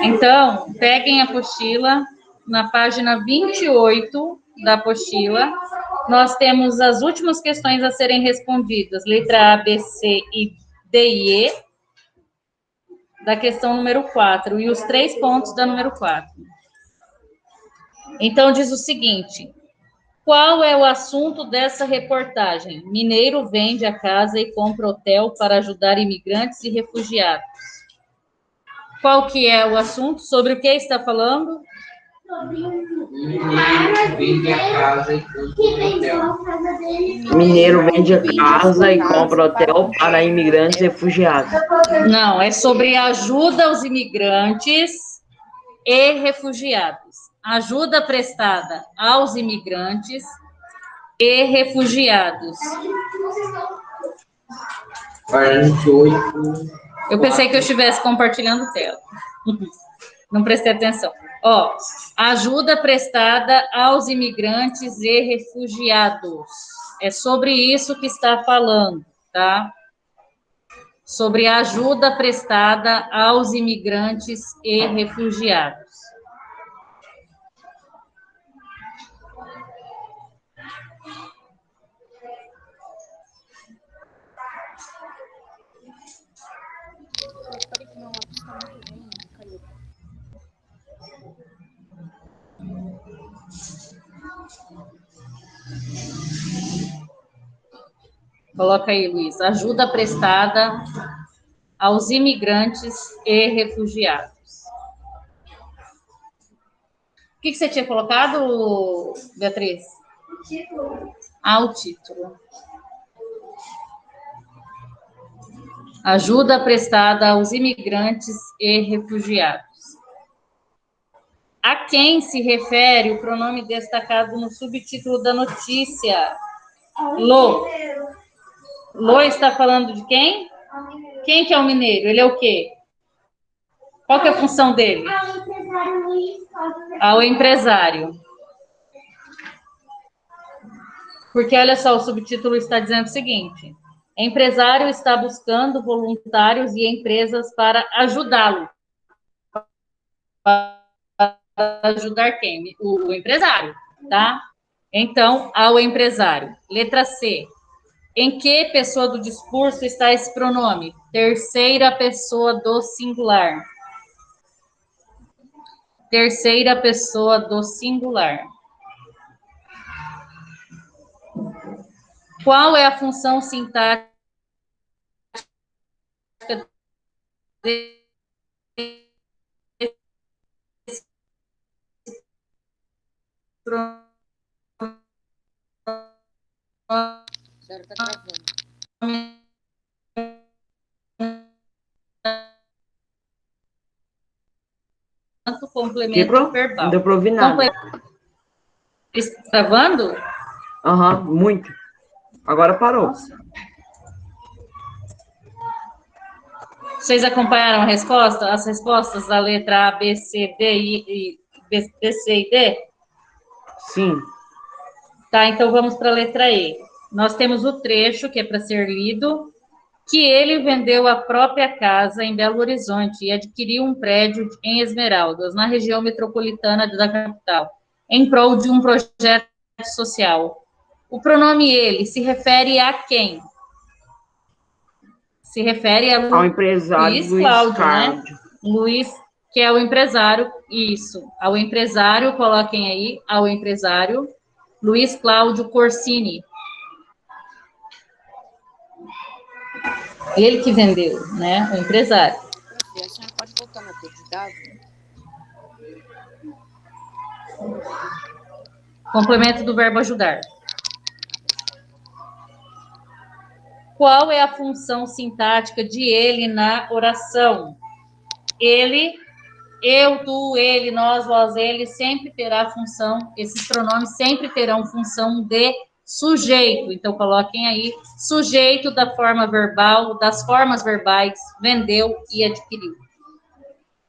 Então, peguem a apostila, na página 28 da apostila, nós temos as últimas questões a serem respondidas, letra A, B, C, D e E, da questão número 4, e os 3 pontos da número 4. Então, diz o seguinte: qual é o assunto dessa reportagem? Mineiro vende a casa e compra hotel para ajudar imigrantes e refugiados. Qual que é o assunto? Sobre o que está falando? Mineiro vende a casa e compra hotel. Mineiro vende a casa e compra hotel para imigrantes e refugiados. Não, é sobre ajuda aos imigrantes e refugiados. Ajuda prestada aos imigrantes e refugiados. 48. Eu pensei que eu estivesse compartilhando tela. Não prestei atenção. Ó, ajuda prestada aos imigrantes e refugiados. É sobre isso que está falando, tá? Sobre ajuda prestada aos imigrantes e refugiados. Coloca aí, Luiz. Ajuda prestada aos imigrantes e refugiados. O que você tinha colocado, Beatriz? O título. Ah, o título. Ajuda prestada aos imigrantes e refugiados. A quem se refere o pronome destacado no subtítulo da notícia? Lô. Lô está falando de quem? Quem que é o mineiro? Ele é o quê? Qual que é a função dele? Ao empresário. Porque, olha só, o subtítulo está dizendo o seguinte: empresário está buscando voluntários e empresas para ajudá-lo. Para ajudar quem? O empresário, tá? Então, ao empresário. Letra C. Em que pessoa do discurso está esse pronome? Terceira pessoa do singular. Terceira pessoa do singular. Qual é a função sintática desse pronome? Está travando. Complemento verbal. Não deu para ouvir nada. Está travando? Aham, muito. Agora parou. Vocês acompanharam a resposta? As respostas da letra A, B, C, D e B, C e D? Sim. Tá, então vamos para a letra E. Nós temos o trecho que é para ser lido, que ele vendeu a própria casa em Belo Horizonte e adquiriu um prédio em Esmeraldas, na região metropolitana da capital, em prol de um projeto social. O pronome ele se refere a quem? Se refere a Ao empresário Luiz Luiz Cláudio, Cláudio. né? Luiz, que é o empresário, isso. Ao empresário, coloquem aí, ao empresário, Luiz Cláudio Corsini. Ele que vendeu, né? O empresário. A senhora pode voltar no texto de dados? Complemento do verbo ajudar. Qual é a função sintática de ele na oração? Ele, eu, tu, ele, nós, vós, ele, sempre terá função, esses pronomes sempre terão função de sujeito. Então, coloquem aí, sujeito da forma verbal, das formas verbais, vendeu e adquiriu.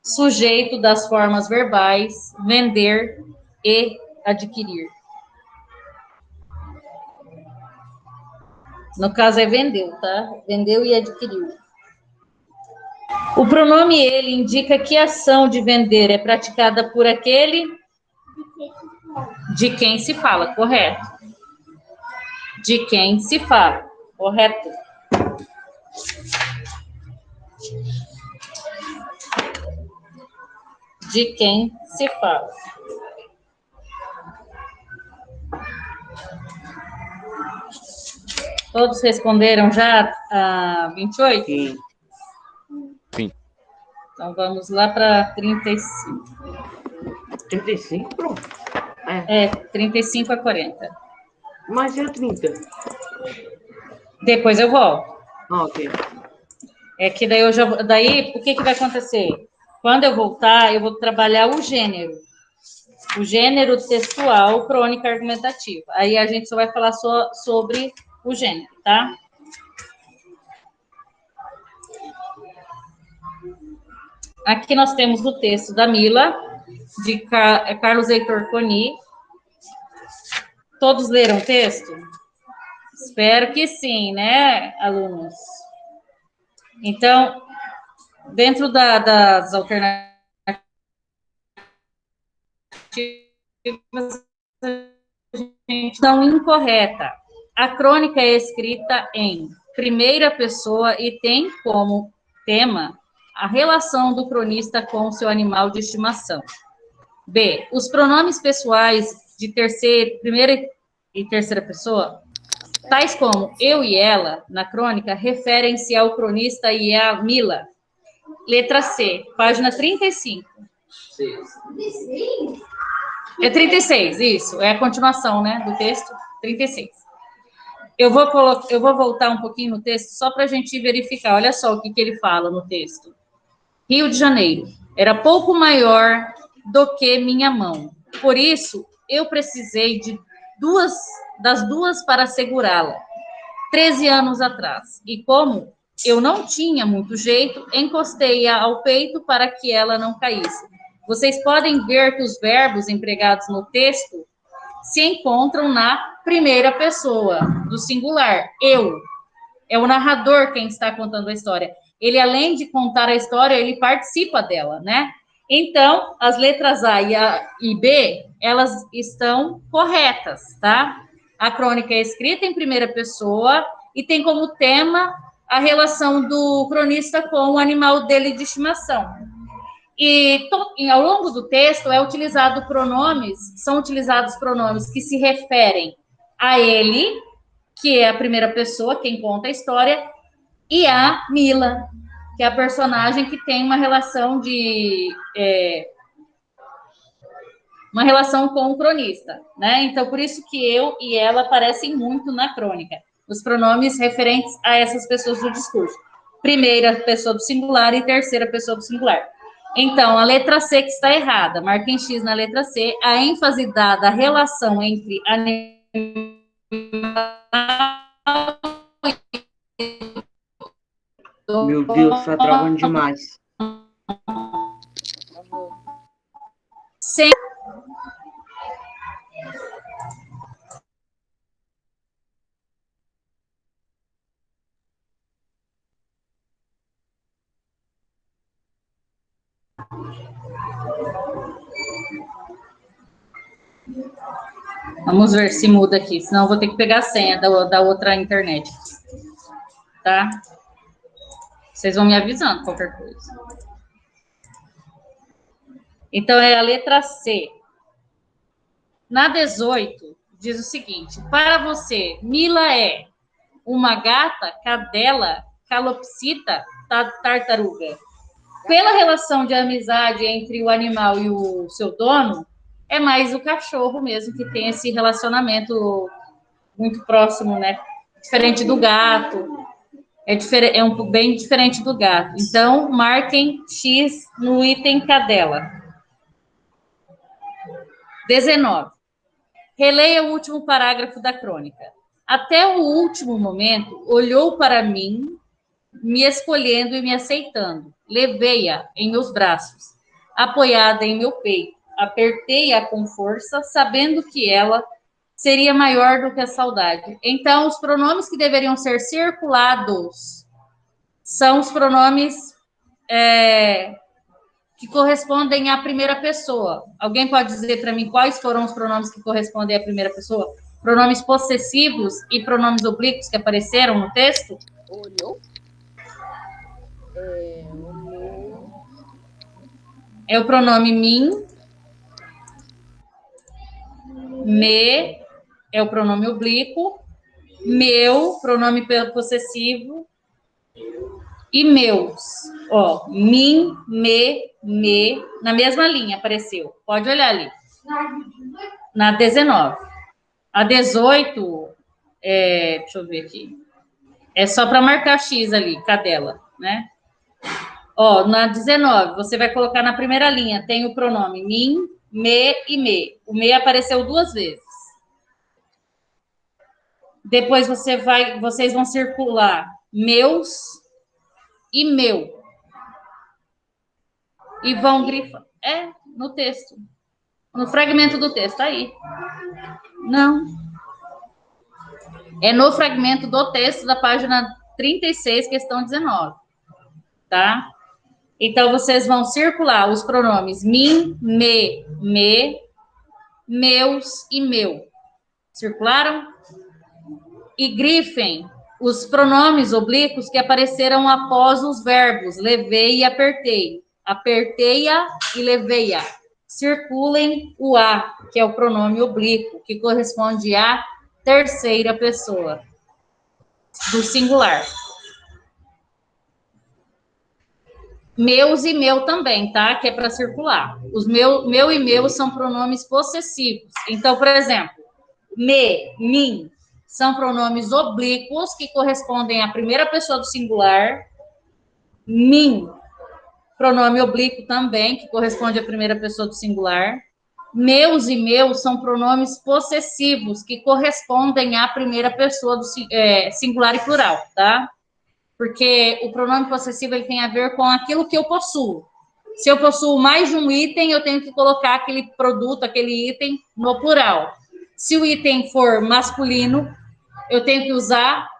Sujeito das formas verbais, vender e adquirir. No caso é vendeu, tá? Vendeu e adquiriu. O pronome ele indica que a ação de vender é praticada por aquele de quem se fala, correto? De quem se fala, correto? De quem se fala. Todos responderam já a 28? Sim. Sim. Então vamos lá para 35. 35, pronto. 35 a 40. Mas é 30. Depois eu volto. Ah, ok. É que daí o que vai acontecer? Quando eu voltar, eu vou trabalhar o gênero. O gênero textual, crônica argumentativa. Aí a gente só vai falar sobre o gênero, tá? Aqui nós temos o texto da Mila, de Carlos Heitor Coni. Todos leram o texto? Espero que sim, né, alunos? Então, dentro das alternativas, não incorreta. A crônica é escrita em primeira pessoa e tem como tema a relação do cronista com o seu animal de estimação. B. Os pronomes pessoais de primeira e terceira pessoa, tais como eu e ela, na crônica, referem-se ao cronista e à Mila. Letra C, página 35. É 36, isso. É a continuação, né, do texto. 36. Eu vou voltar um pouquinho no texto só para a gente verificar. Olha só o que ele fala no texto. Rio de Janeiro. Era pouco maior do que minha mão. Por isso, eu precisei das duas para segurá-la. 13 anos atrás. E como eu não tinha muito jeito, encostei-a ao peito para que ela não caísse. Vocês podem ver que os verbos empregados no texto se encontram na primeira pessoa, do singular. Eu. É o narrador quem está contando a história. Ele, além de contar a história, ele participa dela, né? Então, as letras A e B, elas estão corretas, tá? A crônica é escrita em primeira pessoa e tem como tema a relação do cronista com o animal dele de estimação. E ao longo do texto são utilizados pronomes que se referem a ele, que é a primeira pessoa, quem conta a história, e a Mila, que é a personagem que tem uma relação com o cronista, né? Então, por isso que eu e ela aparecem muito na crônica, os pronomes referentes a essas pessoas do discurso. Primeira pessoa do singular e terceira pessoa do singular. Então, a letra C que está errada, marquem X na letra C, a ênfase dada à relação entre animal Meu Deus, tá travando demais. sem Vamos ver se muda aqui, senão eu vou ter que pegar a senha da outra internet. Tá? Vocês vão me avisando qualquer coisa. Então, é a letra C. Na 18, diz o seguinte: para você, Mila é uma gata, cadela, calopsita, tartaruga. Pela relação de amizade entre o animal e o seu dono, é mais o cachorro mesmo que tem esse relacionamento muito próximo, né? Diferente do gato. É bem diferente do gato. Então, marquem X no item cadela. 19. Releia o último parágrafo da crônica. Até o último momento, olhou para mim, me escolhendo e me aceitando. Levei-a em meus braços, apoiada em meu peito. Apertei-a com força, sabendo que ela seria maior do que a saudade. Então, os pronomes que deveriam ser circulados são os pronomes que correspondem à primeira pessoa. Alguém pode dizer para mim quais foram os pronomes que correspondem à primeira pessoa? Pronomes possessivos e pronomes oblíquos que apareceram no texto? Olhou. Olhou. É o pronome mim, me, é o pronome oblíquo, meu, pronome possessivo, e meus. Ó, mim, me, na mesma linha apareceu. Pode olhar ali. Na 19. A 18, deixa eu ver aqui. É só para marcar X ali, cadela, né? Ó, na 19, você vai colocar na primeira linha, tem o pronome mim, me e me. O me apareceu 2 vezes. Depois vocês vão circular meus e meu. E vão grifar. No texto. No fragmento do texto, aí. Não. É no fragmento do texto da página 36, questão 19. Tá? Então, vocês vão circular os pronomes mim, me, meus e meu. Circularam? E grifem os pronomes oblíquos que apareceram após os verbos levei e apertei. Apertei-a e levei-a. Circulem o a, que é o pronome oblíquo, que corresponde à terceira pessoa do singular. Meus e meu também, tá? Que é para circular. Os meu e meu são pronomes possessivos. Então, por exemplo, me, mim, são pronomes oblíquos que correspondem à primeira pessoa do singular. Mim, pronome oblíquo também, que corresponde à primeira pessoa do singular. Meus e meus são pronomes possessivos que correspondem à primeira pessoa do singular e plural, tá? Porque o pronome possessivo ele tem a ver com aquilo que eu possuo. Se eu possuo mais de um item, eu tenho que colocar aquele produto, aquele item no plural. Se o item for masculino, eu tenho que usar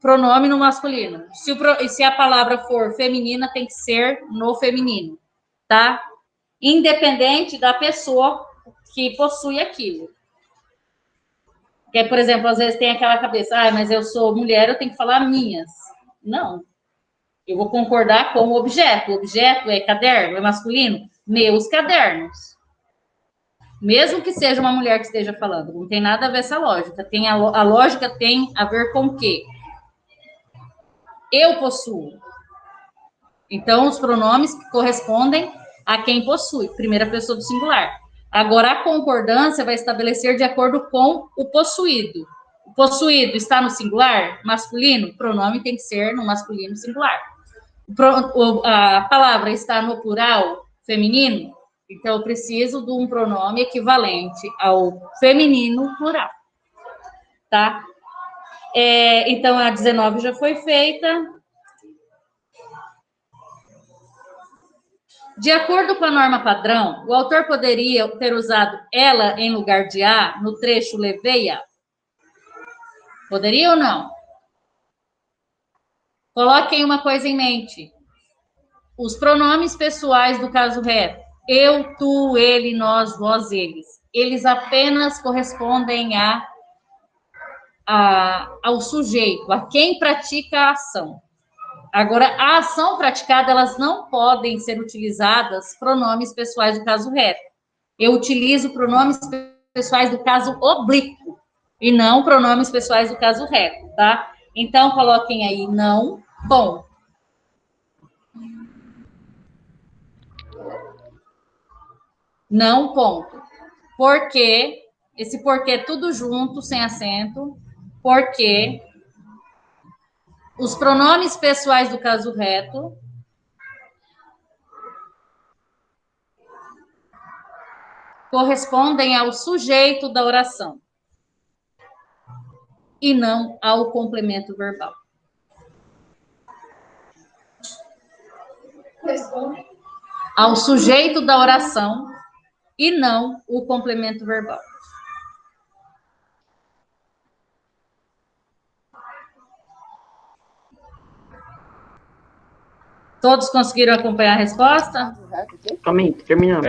pronome no masculino. Se a palavra for feminina, tem que ser no feminino, tá? Independente da pessoa que possui aquilo. Porque, por exemplo, às vezes tem aquela cabeça, mas eu sou mulher, eu tenho que falar minhas. Não. Eu vou concordar com o objeto. O objeto é caderno, é masculino? Meus cadernos. Mesmo que seja uma mulher que esteja falando, não tem nada a ver essa lógica. A lógica tem a ver com o quê? Eu possuo. Então, os pronomes correspondem a quem possui, primeira pessoa do singular. Agora, a concordância vai estabelecer de acordo com o possuído. O possuído está no singular, masculino, o pronome tem que ser no masculino singular. A palavra está no plural, feminino, então eu preciso de um pronome equivalente ao feminino plural. Tá? Então, a 19 já foi feita. De acordo com a norma padrão, o autor poderia ter usado ela em lugar de a no trecho levei-a? Poderia ou não? Coloquem uma coisa em mente. Os pronomes pessoais do caso reto, eu, tu, ele, nós, vós, eles, eles apenas correspondem ao sujeito, a quem pratica a ação. Agora, a ação praticada, elas não podem ser utilizadas pronomes pessoais do caso reto. Eu utilizo pronomes pessoais do caso oblíquo e não pronomes pessoais do caso reto, tá? Então, coloquem aí não, bom. Não, ponto. Porque, esse porquê tudo junto, sem acento, porque os pronomes pessoais do caso reto correspondem ao sujeito da oração e não ao complemento verbal. Ao sujeito da oração e não o complemento verbal. Todos conseguiram acompanhar a resposta? Calma aí, terminando.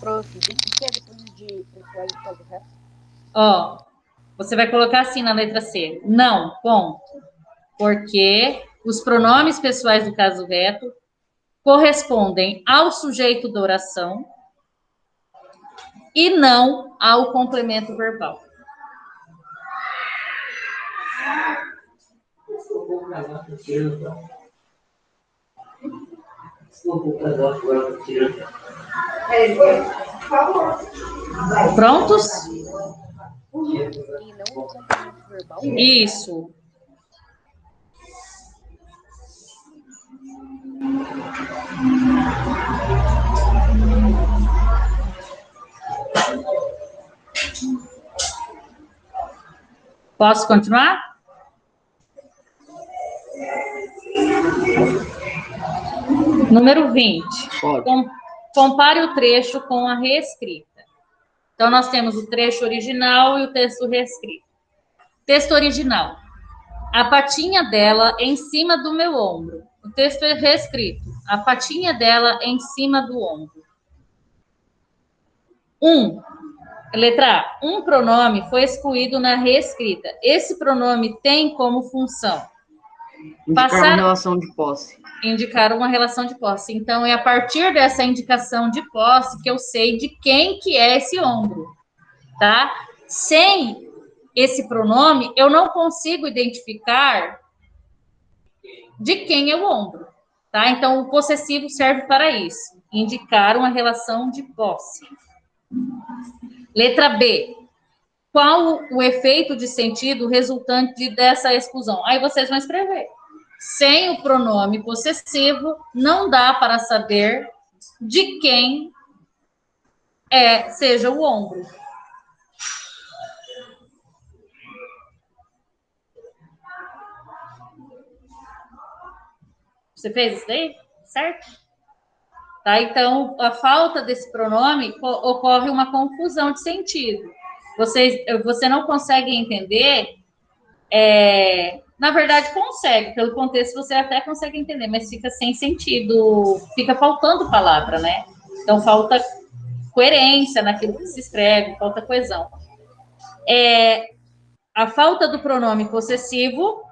Prof, o que é depois de pessoal de caso reto? Ó, você vai colocar assim na letra C. Não, ponto. Porque os pronomes pessoais do caso reto correspondem ao sujeito da oração e não ao complemento verbal. Prontos? E não o complemento verbal? Isso. Posso continuar? Número 20. Pode. Compare o trecho com a reescrita. Então, nós temos o trecho original e o texto reescrito. Texto original. A patinha dela em cima do meu ombro. O texto é reescrito. A patinha dela em cima do ombro. Letra A. Um pronome foi excluído na reescrita. Esse pronome tem como função Indicar uma relação de posse. indicar uma relação de posse. Então, é a partir dessa indicação de posse que eu sei de quem que é esse ombro, tá? Sem esse pronome, eu não consigo identificar de quem é o ombro, tá? Então, o possessivo serve para isso, indicar uma relação de posse. Letra B. Qual o efeito de sentido resultante dessa exclusão? Aí vocês vão escrever. Sem o pronome possessivo, não dá para saber de quem seja o ombro. Você fez isso daí? Certo? Tá? Então, a falta desse pronome ocorre uma confusão de sentido. Você não consegue entender. Na verdade, consegue. Pelo contexto, você até consegue entender, mas fica sem sentido. Fica faltando palavra, né? Então, falta coerência naquilo que se escreve, falta coesão. A falta do pronome possessivo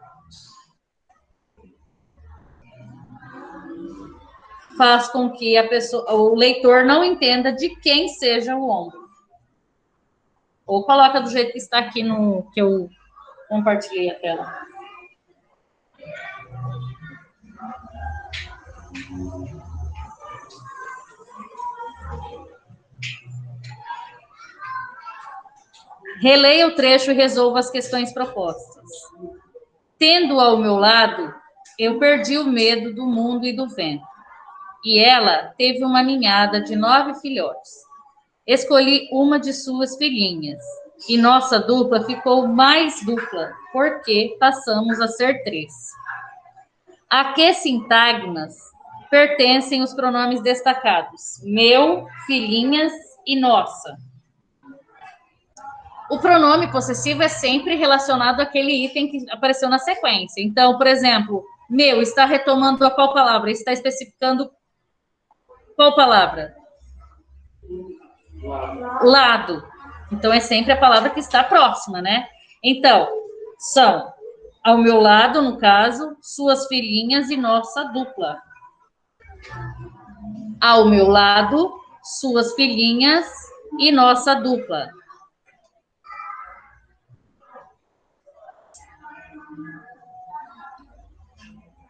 faz com que o leitor não entenda de quem seja o ombro. Ou coloca do jeito que está aqui no que eu compartilhei a tela. Releia o trecho e resolva as questões propostas. Tendo ao meu lado, eu perdi o medo do mundo e do vento. E ela teve uma ninhada de 9 filhotes. Escolhi uma de suas filhinhas. E nossa dupla ficou mais dupla, porque passamos a ser 3. A que sintagmas pertencem os pronomes destacados? Meu, filhinhas e nossa. O pronome possessivo é sempre relacionado àquele item que apareceu na sequência. Então, por exemplo, meu está retomando a qual palavra? Está especificando qual palavra? Lado. Então, é sempre a palavra que está próxima, né? Então, são ao meu lado, no caso, suas filhinhas e nossa dupla. Ao meu lado, suas filhinhas e nossa dupla.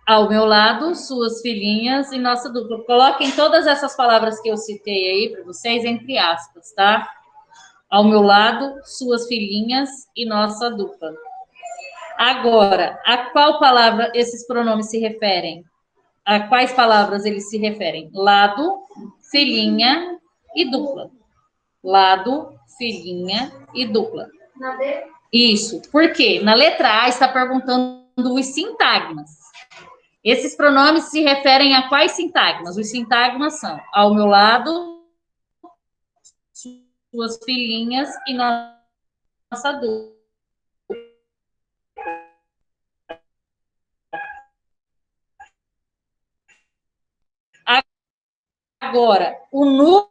Ao meu lado, suas filhinhas e nossa dupla. Coloquem todas essas palavras que eu citei aí para vocês entre aspas, tá? Ao meu lado, suas filhinhas e nossa dupla. Agora, a qual palavra esses pronomes se referem? A quais palavras eles se referem? Lado, filhinha e dupla. Lado, filhinha e dupla. Isso. Por quê? Na letra A está perguntando os sintagmas. Esses pronomes se referem a quais sintagmas? Os sintagmas são ao meu lado, suas filhinhas e nossa dupla. Agora, o núcleo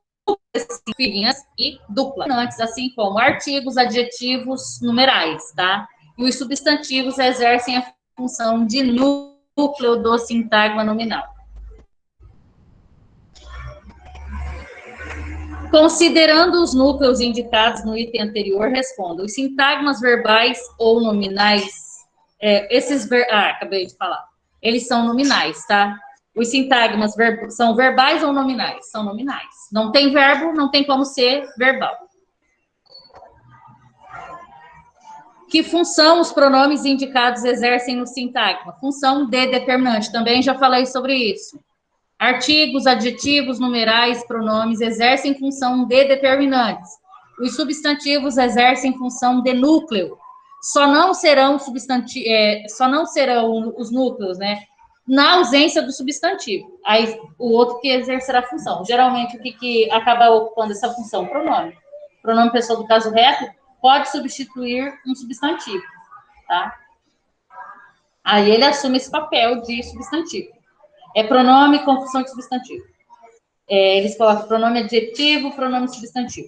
filinhas e dupla, assim como artigos, adjetivos, numerais, tá? E os substantivos exercem a função de núcleo do sintagma nominal. Considerando os núcleos indicados no item anterior, responda: os sintagmas verbais ou nominais, acabei de falar, eles são nominais, tá? Os sintagmas são verbais ou nominais? São nominais. Não tem verbo, não tem como ser verbal. Que função os pronomes indicados exercem no sintagma? Função de determinante. Também já falei sobre isso. Artigos, adjetivos, numerais, pronomes exercem função de determinantes. Os substantivos exercem função de núcleo. Só não serão os núcleos, né? Na ausência do substantivo. Aí o outro que exercerá a função. Geralmente, o que acaba ocupando essa função? Pronome. Pronome pessoa do caso reto pode substituir um substantivo, tá? Aí ele assume esse papel de substantivo. É pronome com função de substantivo. Eles colocam pronome adjetivo, pronome substantivo.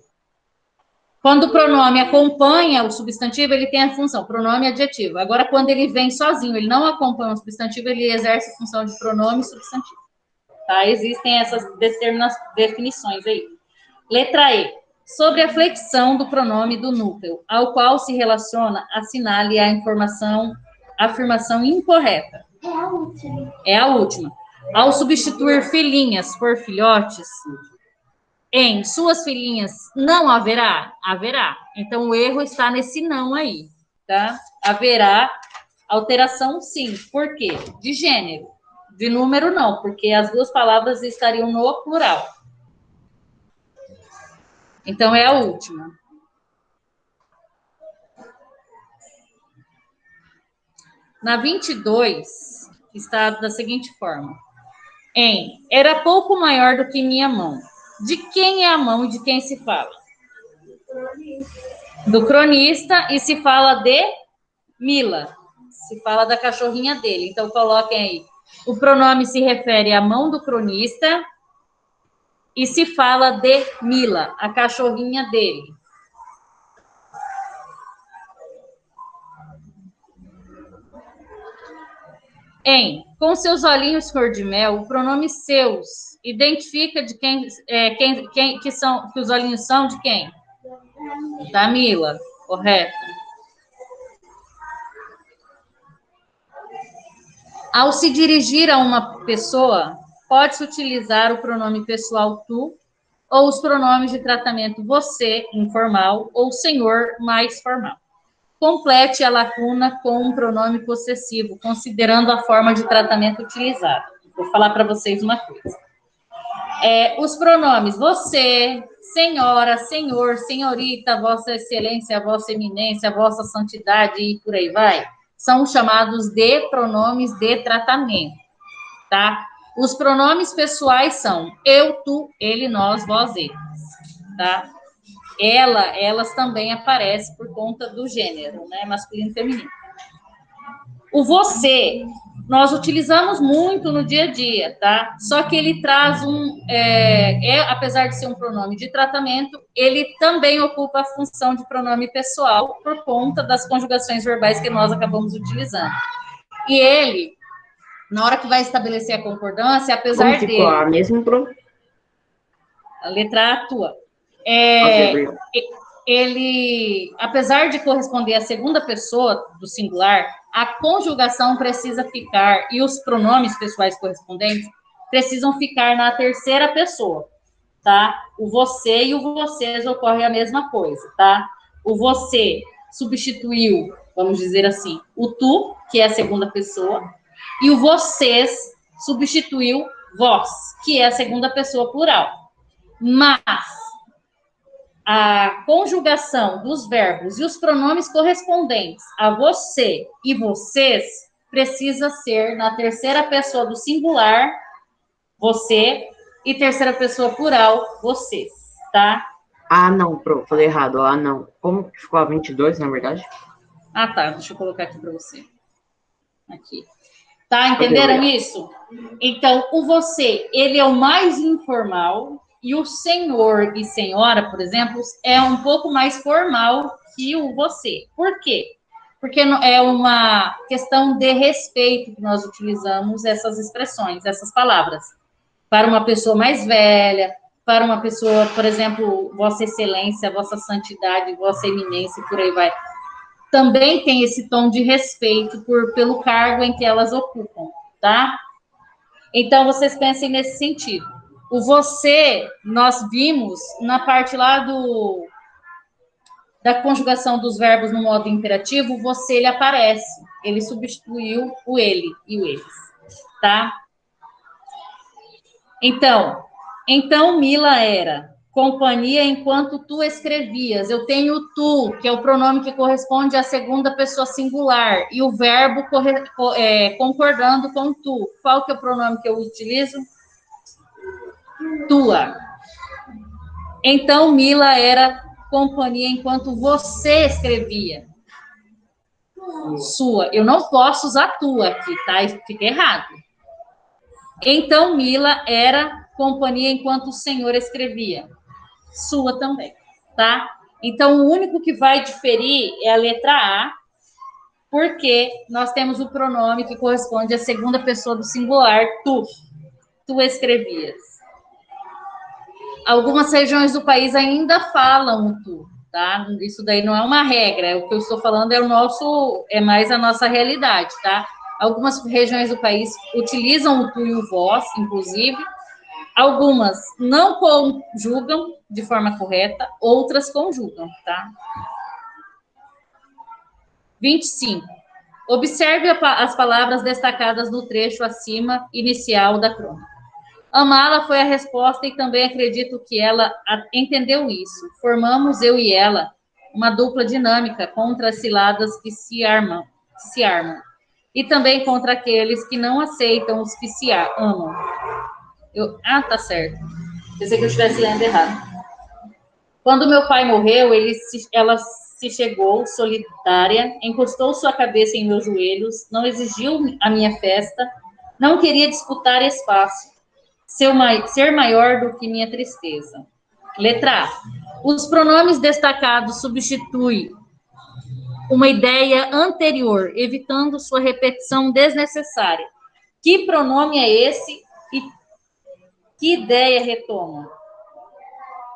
Quando o pronome acompanha o substantivo, ele tem a função pronome adjetivo. Agora, quando ele vem sozinho, ele não acompanha o substantivo, ele exerce a função de pronome e substantivo. Tá? Existem essas definições aí. Letra E. Sobre a flexão do pronome do núcleo, ao qual se relaciona, assinale a afirmação incorreta. É a última. Ao substituir filhinhas por filhotes, em suas filhinhas não haverá? Haverá. Então, o erro está nesse não aí, tá? Haverá alteração, sim. Por quê? De gênero. De número, não, porque as duas palavras estariam no plural. Então, é a última. Na 22, está da seguinte forma. Era pouco maior do que minha mão. De quem é a mão e de quem se fala? Do cronista, e se fala de Mila. Se fala da cachorrinha dele. Então, coloquem aí. O pronome se refere à mão do cronista e se fala de Mila, a cachorrinha dele. Com seus olhinhos cor de mel, o pronome seus identifica de quem que os olhinhos são de quem? Da Mila, correto. Ao se dirigir a uma pessoa, pode-se utilizar o pronome pessoal tu ou os pronomes de tratamento você, informal, ou senhor, mais formal. Complete a lacuna com um pronome possessivo, considerando a forma de tratamento utilizada. Vou falar para vocês uma coisa. Os pronomes você, senhora, senhor, senhorita, vossa excelência, vossa eminência, vossa santidade e por aí vai, são chamados de pronomes de tratamento, tá? Os pronomes pessoais são eu, tu, ele, nós, vós, eles, tá? Elas também aparecem por conta do gênero, né? Masculino e feminino. O você, nós utilizamos muito no dia a dia, tá? Só que ele traz apesar de ser um pronome de tratamento, ele também ocupa a função de pronome pessoal por conta das conjugações verbais que nós acabamos utilizando. E ele, na hora que vai estabelecer a concordância, apesar Como ficou dele... a mesma, pro? A letra A tua. Ele, apesar de corresponder à segunda pessoa do singular, a conjugação precisa ficar, e os pronomes pessoais correspondentes precisam ficar na terceira pessoa, tá? O você e o vocês ocorre a mesma coisa, tá? O você substituiu, vamos dizer assim, o tu, que é a segunda pessoa, e o vocês substituiu vós, que é a segunda pessoa plural. Mas a conjugação dos verbos e os pronomes correspondentes a você e vocês precisa ser na terceira pessoa do singular, você, e terceira pessoa plural, vocês, tá? Ah, não, pro, falei errado. Ah, não. Como que ficou a 22, na verdade? Ah, tá. Deixa eu colocar aqui para você. Aqui. Tá, entenderam isso? Então, o você, ele é o mais informal, e o senhor e senhora, por exemplo, é um pouco mais formal que o você. Por quê? Porque é uma questão de respeito que nós utilizamos essas expressões, essas palavras. Para uma pessoa mais velha, para uma pessoa, por exemplo, Vossa Excelência, Vossa Santidade, Vossa Eminência, por aí vai. Também tem esse tom de respeito pelo cargo em que elas ocupam, tá? Então, vocês pensem nesse sentido. O você, nós vimos na parte lá da conjugação dos verbos no modo imperativo, você, ele aparece. Ele substituiu o ele e o eles, tá? Então Mila era companhia enquanto tu escrevias. Eu tenho tu, que é o pronome que corresponde à segunda pessoa singular, e o verbo concordando com tu. Qual que é o pronome que eu utilizo? Tua. Então, Mila era companhia enquanto você escrevia. Sua. Eu não posso usar tua aqui, tá? Fica errado. Então, Mila era companhia enquanto o Senhor escrevia. Sua também, tá? Então, o único que vai diferir é a letra A, porque nós temos o pronome que corresponde à segunda pessoa do singular, tu. Tu escrevias. Algumas regiões do país ainda falam o tu, tá? Isso daí não é uma regra, o que eu estou falando é mais a nossa realidade, tá? Algumas regiões do país utilizam o tu e o vós, inclusive. Algumas não conjugam de forma correta, outras conjugam, tá? 25. Observe as palavras destacadas no trecho acima, inicial da crônica. Amá-la foi a resposta e também acredito que ela entendeu isso. Formamos, eu e ela, uma dupla dinâmica contra as ciladas que se armam. E também contra aqueles que não aceitam os que se amam. Tá certo. Pensei que eu estivesse lendo errado. Quando meu pai morreu, ela se chegou, solitária, encostou sua cabeça em meus joelhos, não exigiu a minha festa, não queria disputar espaço, ser maior do que minha tristeza. Letra A. Os pronomes destacados substituem uma ideia anterior, evitando sua repetição desnecessária. Que pronome é esse e que ideia retoma?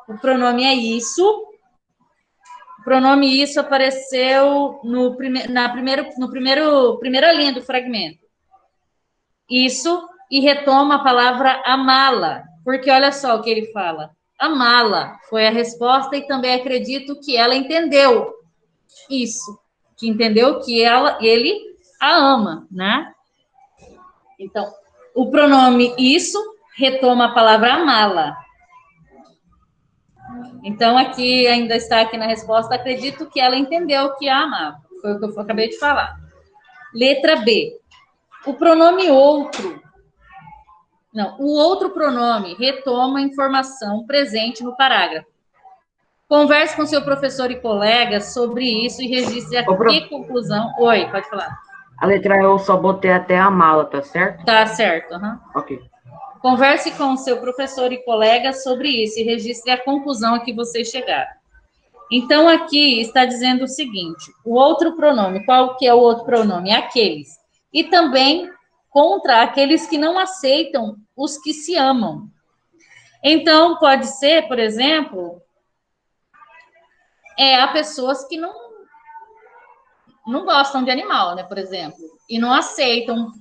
O pronome é isso. O pronome isso apareceu na primeira linha do fragmento. Isso, e retoma a palavra amá-la, porque olha só o que ele fala. Amá-la foi a resposta e também acredito que ela entendeu isso, que entendeu que ele a ama, né? Então, o pronome isso retoma a palavra amá-la. Então, aqui ainda está aqui na resposta, acredito que ela entendeu que a amava. Foi o que eu acabei de falar. Letra B. O pronome outro. Não, o outro pronome retoma a informação presente no parágrafo. Converse com seu professor e colega sobre isso e registre a que conclusão... Oi, pode falar. A letra E eu só botei até a mala, tá certo? Tá certo, Ok. Converse com seu professor e colega sobre isso e registre a conclusão a que vocês chegaram. Então, aqui está dizendo o seguinte, o outro pronome, qual que é o outro pronome? Aqueles. E também contra aqueles que não aceitam os que se amam. Então, pode ser, por exemplo, há pessoas que não gostam de animal, né, por exemplo, e não aceitam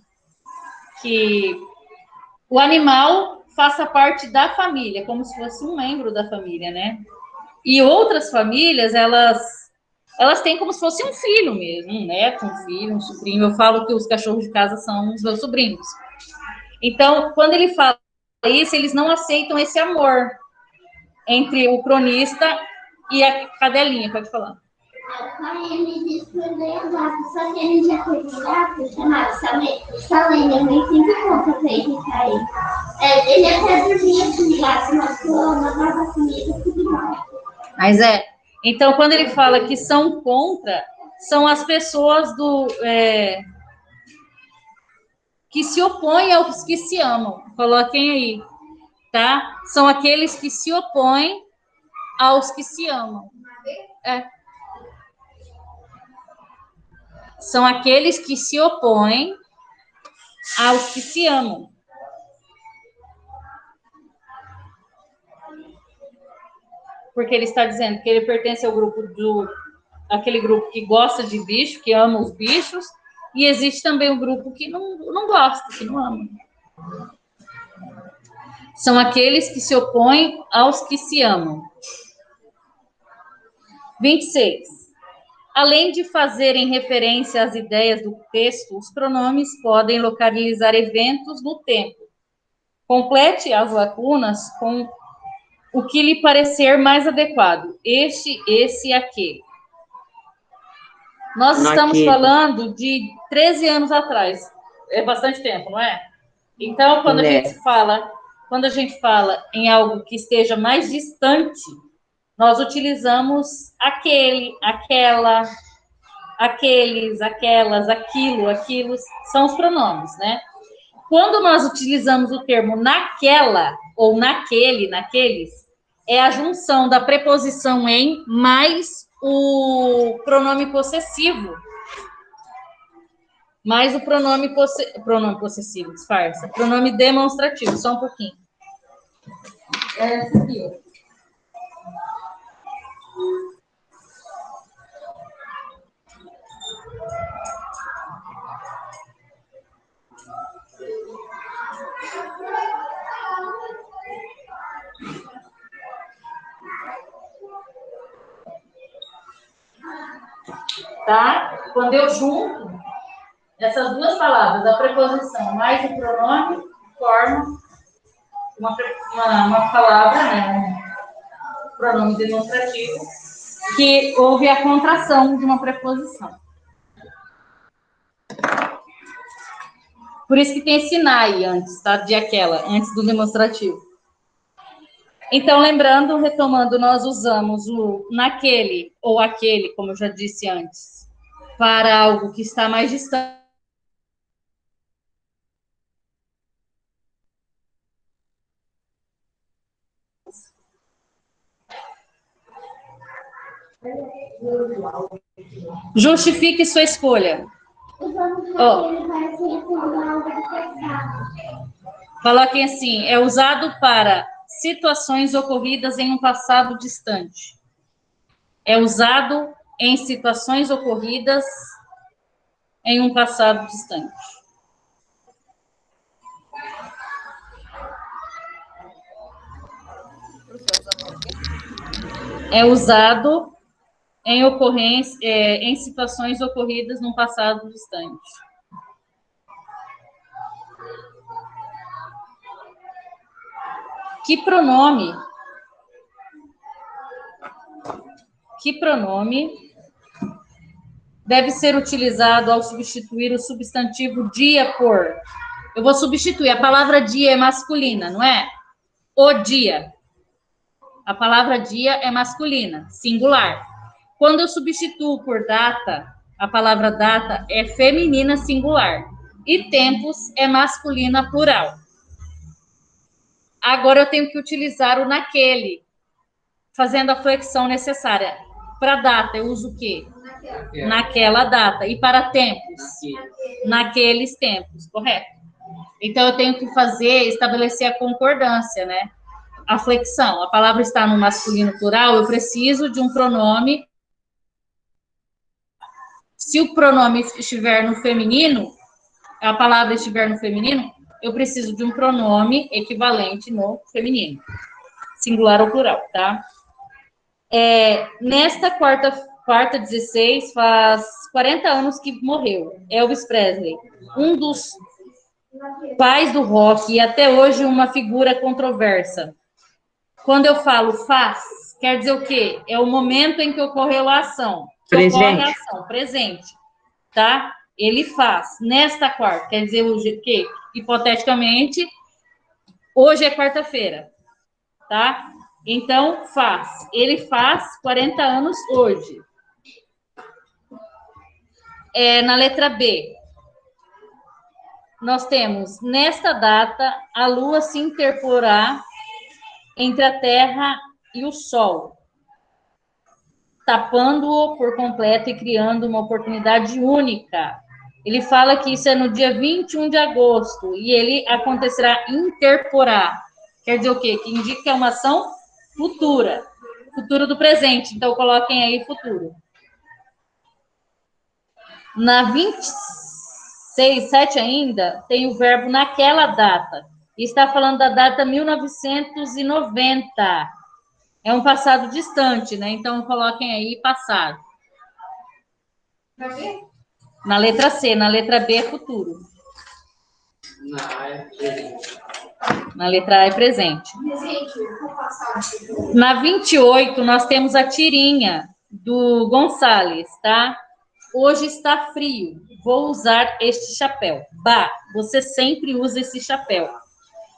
que o animal faça parte da família, como se fosse um membro da família, né? E outras famílias, elas têm como se fosse um filho mesmo, um neto, um filho, um sobrinho. Eu falo que os cachorros de casa são os meus sobrinhos. Então, quando ele fala isso, eles não aceitam esse amor entre o cronista e a cadelinha, pode falar. O pai me disse que eu dei um gato, só que ele já foi um gato chamado Salene, eu nem sempre conta pra ele cair. Ele até dormia com o gato na cama, dava comida, tudo mais. Mas então quando ele fala que são contra, são as pessoas que se opõem aos que se amam. Coloquem aí, tá? São aqueles que se opõem aos que se amam. São aqueles que se opõem aos que se amam. Porque ele está dizendo que ele pertence ao grupo aquele grupo que gosta de bicho, que ama os bichos, e existe também o grupo que não gosta, que não ama. São aqueles que se opõem aos que se amam. 26. Além de fazerem referência às ideias do texto, os pronomes podem localizar eventos no tempo. Complete as lacunas com o que lhe parecer mais adequado. Este, esse e aquele. Nós estamos falando de 13 anos atrás. É bastante tempo, não é? Então, quando a gente fala em algo que esteja mais distante, nós utilizamos aquele, aquela, aqueles, aquelas, aquilo, são os pronomes, né? Quando nós utilizamos o termo naquela ou naquele, naqueles, é a junção da preposição em mais o pronome possessivo. Mais o pronome possessivo, disfarça. Pronome demonstrativo, só um pouquinho. Essa aqui, ó. Tá? Quando eu junto essas duas palavras, a preposição mais o pronome, forma uma palavra, né? Um pronome demonstrativo, que houve a contração de uma preposição. Por isso que tem esse nai antes, tá? De aquela, antes do demonstrativo. Então, lembrando, retomando, nós usamos o naquele ou aquele, como eu já disse antes, para algo que está mais distante. Justifique sua escolha. Coloquem assim, é usado para situações ocorridas em um passado distante. É usado em situações ocorridas em um passado distante. É usado em situações ocorridas num passado distante. Que pronome deve ser utilizado ao substituir o substantivo dia por? Eu vou substituir. A palavra dia é masculina, não é? O dia. A palavra dia é masculina, singular. Quando eu substituo por data, a palavra data é feminina, singular. E tempos é masculina, plural. Agora eu tenho que utilizar o naquele, fazendo a flexão necessária. Para data, eu uso o quê? Naquela data. E para tempos? Naqueles tempos, correto? Então, eu tenho que estabelecer a concordância, né? A flexão. A palavra está no masculino plural, eu preciso de um pronome. Se o pronome estiver no feminino, a palavra estiver no feminino, eu preciso de um pronome equivalente no feminino. Singular ou plural, tá? Nesta quarta 16, faz 40 anos que morreu Elvis Presley, um dos pais do rock e até hoje uma figura controversa. Quando eu falo faz, quer dizer o quê? É o momento em que ocorreu a ação. Presente. Ocorre a ação, presente, tá? Ele faz nesta quarta, quer dizer o quê? Hipoteticamente, hoje é quarta-feira, tá? Então, faz. Ele faz 40 anos hoje. Na letra B. nós temos, nesta data, a lua se interporá entre a Terra e o Sol, tapando-o por completo e criando uma oportunidade única. Ele fala que isso é no dia 21 de agosto, e ele acontecerá interporá. Quer dizer o quê? Que indica que é uma ação futura. Futuro do presente. Então, coloquem aí futuro. Na 26, 7 ainda, tem o verbo naquela data. E está falando da data 1990. É um passado distante, né? Então, coloquem aí passado. Na letra C. Na letra B, futuro. Na letra A é presente. Na 28, nós temos a tirinha do Gonçalves, tá? Hoje está frio, vou usar este chapéu. Bah, você sempre usa esse chapéu.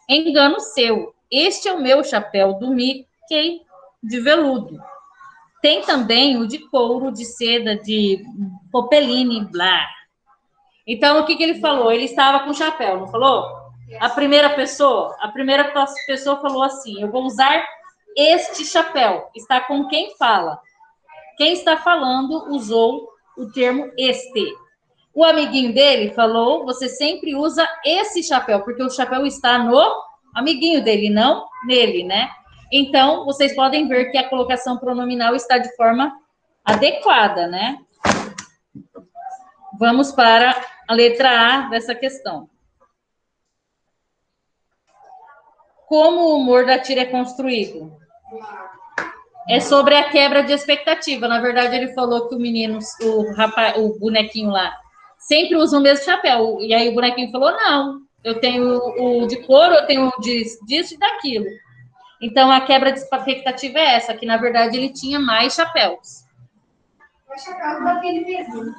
Engano seu, este é o meu chapéu do Mickey de veludo. Tem também o de couro, de seda, de popeline, blá. Então, o que ele falou? Ele estava com chapéu, não falou? A primeira pessoa falou assim, eu vou usar este chapéu. Está com quem fala. Quem está falando usou o termo este. O amiguinho dele falou, você sempre usa esse chapéu, porque o chapéu está no amiguinho dele, não nele, né? Então, vocês podem ver que a colocação pronominal está de forma adequada, né? Vamos para a letra A dessa questão. Como o humor da tira é construído? É sobre a quebra de expectativa. Na verdade, ele falou que o menino, o bonequinho lá, sempre usa o mesmo chapéu. E aí o bonequinho falou, não, eu tenho o de couro, eu tenho o disso e daquilo. Então, a quebra de expectativa é essa, que na verdade ele tinha mais chapéus. O chapéu daquele mesmo.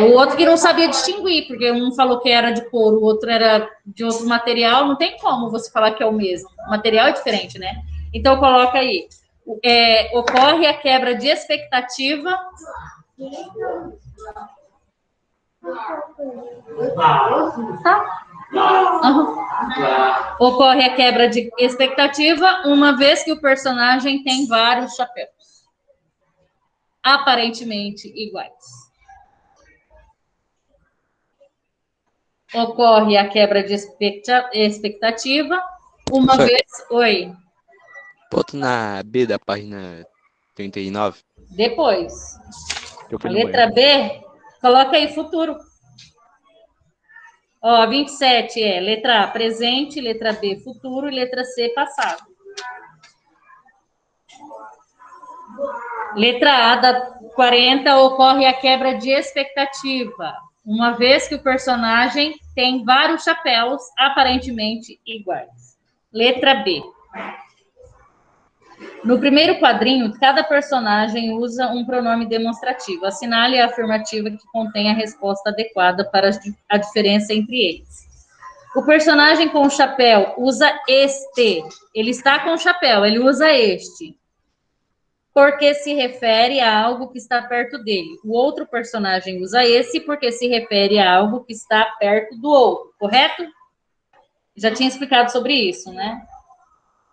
O outro que não sabia distinguir, porque um falou que era de couro, o outro era de outro material, não tem como você falar que é o mesmo. O material é diferente, né? Então, coloca aí. Ocorre a quebra de expectativa. Ocorre a quebra de expectativa, uma vez que o personagem tem vários chapéus, aparentemente iguais. Ocorre a quebra de expectativa, uma vez... Oi. Ponto na B da página 39. Depois. A letra B, coloca aí futuro. Ó, 27 é letra A, presente, letra B, futuro, e letra C, passado. Letra A da 40, ocorre a quebra de expectativa, uma vez que o personagem tem vários chapéus aparentemente iguais. Letra B. No primeiro quadrinho, cada personagem usa um pronome demonstrativo. Assinale a afirmativa que contém a resposta adequada para a diferença entre eles. O personagem com o chapéu usa este. Ele está com o chapéu, ele usa este. Porque se refere a algo que está perto dele. O outro personagem usa esse porque se refere a algo que está perto do outro, correto? Já tinha explicado sobre isso, né?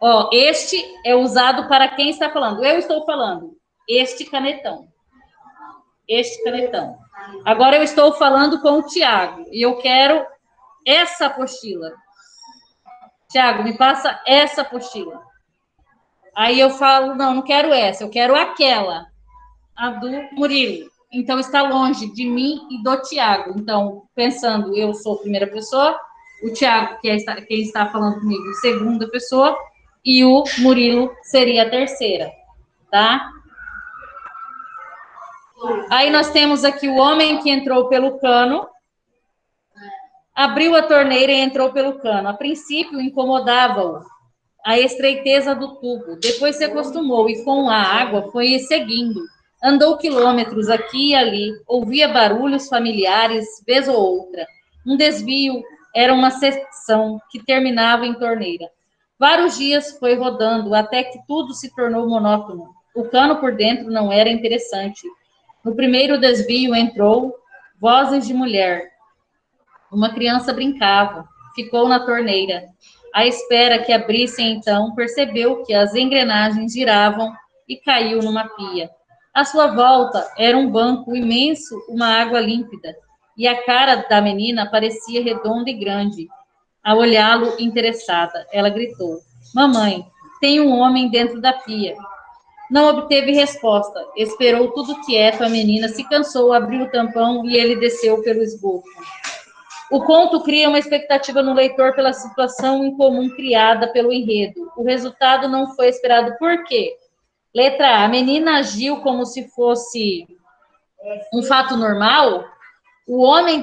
Ó, este é usado para quem está falando. Eu estou falando. Este canetão. Este canetão. Agora eu estou falando com o Tiago. E eu quero essa apostila. Tiago, me passa essa apostila. Aí eu falo, não quero essa, eu quero aquela. A do Murilo. Então, está longe de mim e do Tiago. Então, pensando, eu sou a primeira pessoa, o Tiago, que quem está falando comigo, segunda pessoa, e o Murilo seria a terceira, tá? Aí nós temos aqui o homem que entrou pelo cano, abriu a torneira e entrou pelo cano. A princípio, incomodava-o a estreiteza do tubo. Depois se acostumou e com a água foi seguindo. Andou quilômetros aqui e ali, ouvia barulhos familiares, vez ou outra. Um desvio era uma secção que terminava em torneira. Vários dias foi rodando, até que tudo se tornou monótono. O cano por dentro não era interessante. No primeiro desvio entrou vozes de mulher. Uma criança brincava, ficou na torneira. À espera que abrissem, então, percebeu que as engrenagens giravam e caiu numa pia. À sua volta era um banco imenso, uma água límpida, e a cara da menina parecia redonda e grande. Ao olhá-lo interessada, ela gritou: Mamãe, tem um homem dentro da pia. Não obteve resposta. Esperou tudo quieto. A menina se cansou, abriu o tampão e ele desceu pelo esgoto. O conto cria uma expectativa no leitor pela situação incomum criada pelo enredo. O resultado não foi esperado. Por quê? Letra A. A menina agiu como se fosse um fato normal. O homem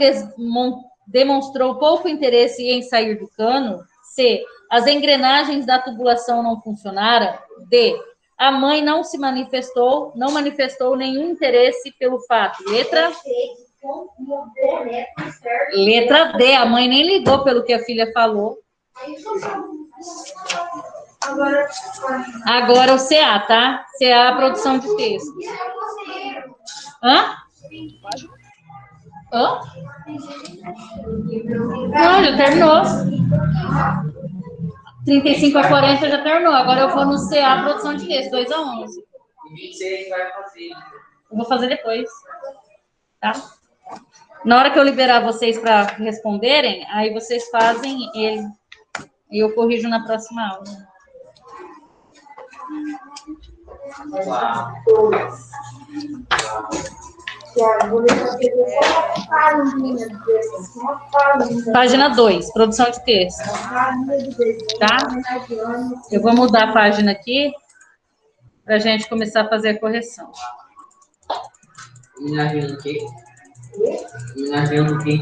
demonstrou pouco interesse em sair do cano. C. As engrenagens da tubulação não funcionaram. D. A mãe não manifestou nenhum interesse pelo fato. Letra D. A mãe nem ligou pelo que a filha falou. Agora o CA, tá? CA, a produção de texto. Hã? Hã? Não, já terminou. 35 a 40 já terminou. Agora eu vou no CA, produção de texto, 2 a 11. 26 vai fazer. Eu vou fazer depois. Tá? Na hora que eu liberar vocês para responderem, aí vocês fazem ele. E eu corrijo na próxima aula. Página 2, produção de texto. Tá? Eu vou mudar a página aqui para a gente começar a fazer a correção. Homenagem do quê? Homenagem do quê?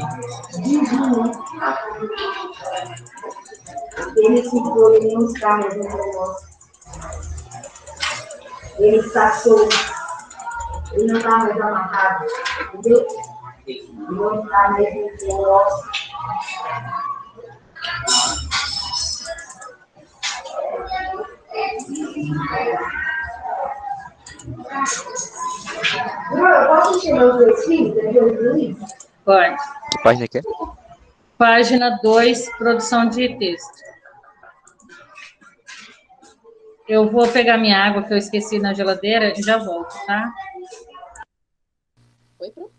Ele ficou, ele não está mais no negócio. Ele está solto. Ele não está mais amarrado. Entendeu? Ele não está mais no negócio. Eu posso ensinar os dois filhos? Pode. Que página que é? Página 2, produção de texto. Eu vou pegar minha água que eu esqueci na geladeira e já volto, tá? Oi, Pro?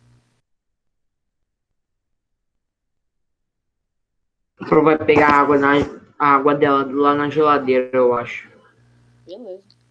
A Pro vai pegar a água dela lá na geladeira, eu acho. Beleza.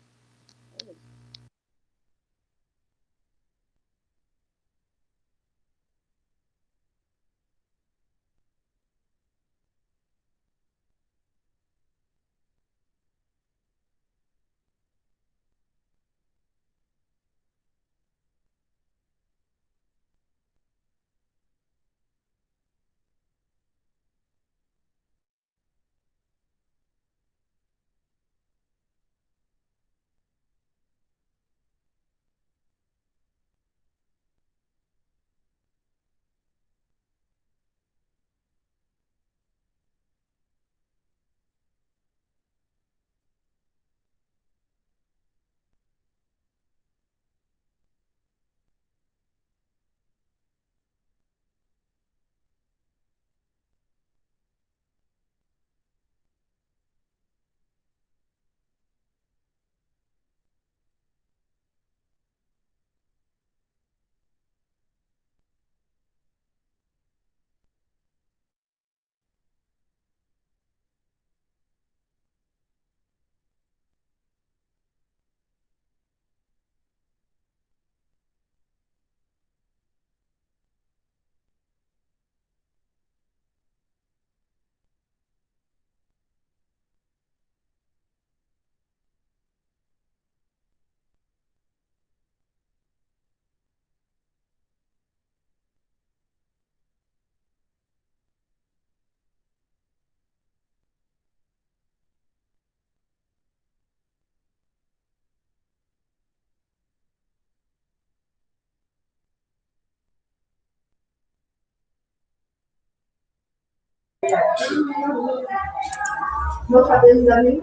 Meu cabelo da minha.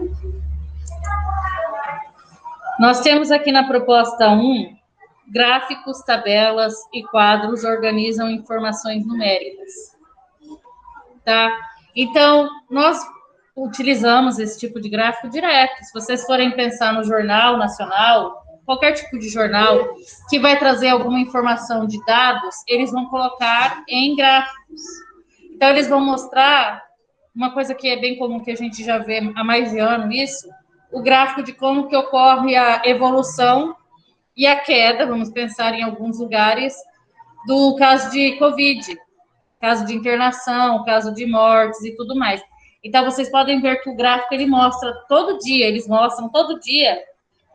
Nós temos aqui na proposta 1, gráficos, tabelas e quadros organizam informações numéricas. tá? Então, nós utilizamos esse tipo de gráfico direto. Se vocês forem pensar no Jornal Nacional, qualquer tipo de jornal que vai trazer alguma informação de dados, eles vão colocar em gráficos. Então, eles vão mostrar uma coisa que é bem comum, que a gente já vê há mais de ano isso, o gráfico de como que ocorre a evolução e a queda, vamos pensar em alguns lugares, do caso de Covid, caso de internação, caso de mortes e tudo mais. Então, vocês podem ver que o gráfico, ele mostra todo dia, eles mostram todo dia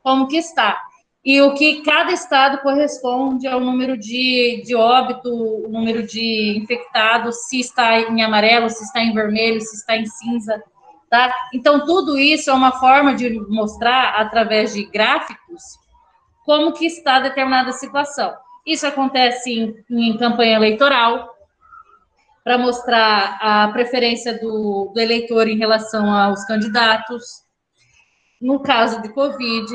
como que está. E o que cada estado corresponde ao número de óbito, o número de infectados, se está em amarelo, se está em vermelho, se está em cinza, tá? Então, tudo isso é uma forma de mostrar, através de gráficos, como que está determinada situação. Isso acontece em campanha eleitoral, para mostrar a preferência do eleitor em relação aos candidatos. No caso de Covid,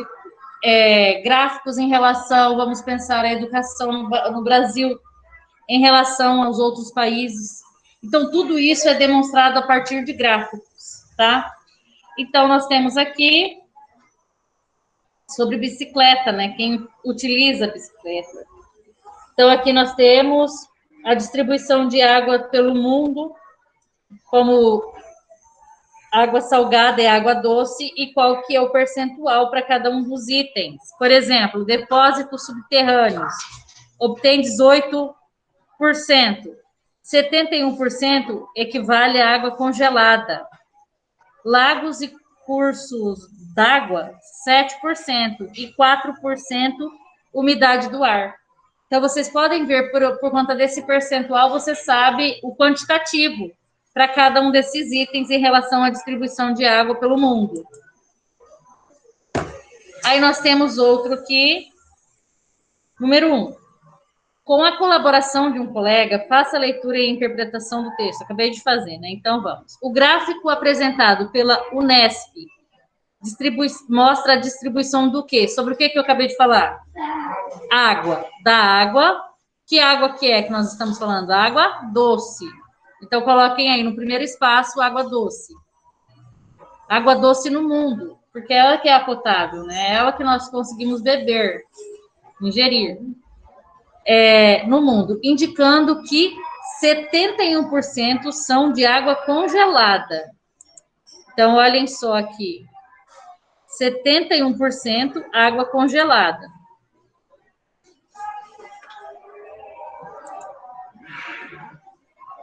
gráficos em relação, vamos pensar, à educação no Brasil, em relação aos outros países. Então, tudo isso é demonstrado a partir de gráficos, tá? Então, nós temos aqui sobre bicicleta, né? Quem utiliza a bicicleta. Então, aqui nós temos a distribuição de água pelo mundo, como água salgada e água doce, e qual que é o percentual para cada um dos itens. Por exemplo, depósitos subterrâneos obtém 18%, 71% equivale à água congelada. Lagos e cursos d'água, 7%, e 4% umidade do ar. Então, vocês podem ver, por conta desse percentual, você sabe o quantitativo para cada um desses itens em relação à distribuição de água pelo mundo. Aí nós temos outro aqui, número 1. Com a colaboração de um colega, faça a leitura e a interpretação do texto. Acabei de fazer, né? Então, vamos. O gráfico apresentado pela Unesp mostra a distribuição do quê? Sobre o que eu acabei de falar? Água. Da água. Que água que é que nós estamos falando? Água doce. Então, coloquem aí no primeiro espaço água doce. Água doce no mundo, porque é ela que é a potável, né? É ela que nós conseguimos beber, ingerir. No mundo, indicando que 71% são de água congelada. Então, olhem só aqui. 71% água congelada.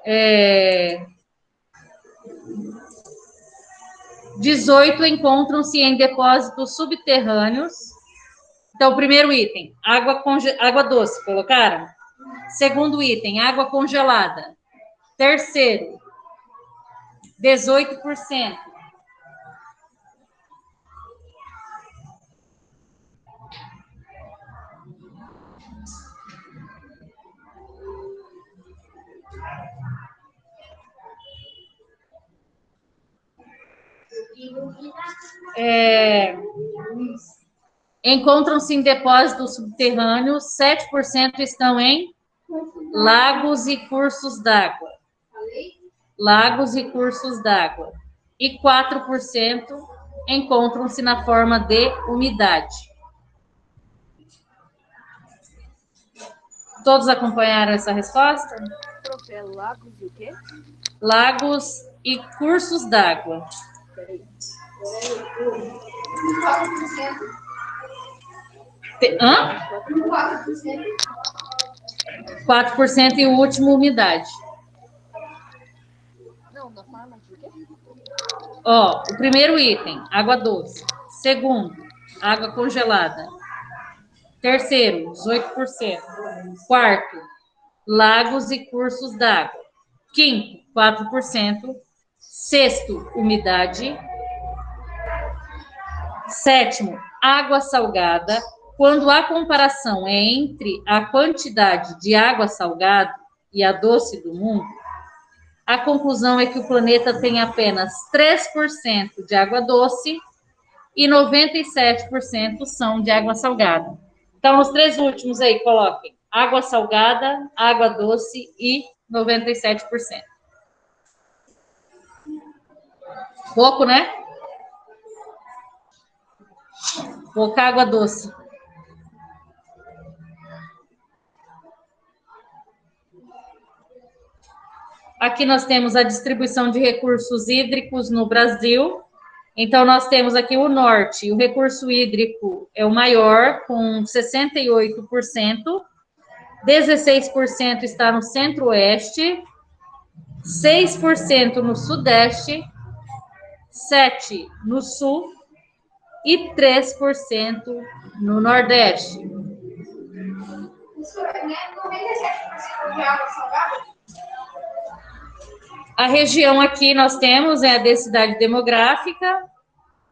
É... 18 encontram-se em depósitos subterrâneos. Então, o primeiro item, água doce, colocaram? Segundo item, água congelada. Terceiro, 18%. Encontram-se em depósitos subterrâneos, 7% estão em lagos e cursos d'água. Lagos e cursos d'água. E 4% encontram-se na forma de umidade. Todos acompanharam essa resposta? Profe, lagos e o quê? Lagos e cursos d'água. Peraí. 4% e o último, umidade. Não, na forma de quê? Ó, o primeiro item, água doce. Segundo, água congelada. Terceiro, 18%. Quarto, lagos e cursos d'água. Quinto, 4%. Sexto, umidade. Sétimo, água salgada. Quando a comparação é entre a quantidade de água salgada e a doce do mundo, a conclusão é que o planeta tem apenas 3% de água doce e 97% são de água salgada. Então, os três últimos aí, coloquem água salgada, água doce e 97%. Pouco, né? Pouca água doce. Aqui nós temos a distribuição de recursos hídricos no Brasil. Então, nós temos aqui o norte. O recurso hídrico é o maior, com 68%. 16% está no centro-oeste. 6% no sudeste. 7% no sul. E 3% no nordeste. A região aqui nós temos é a densidade demográfica,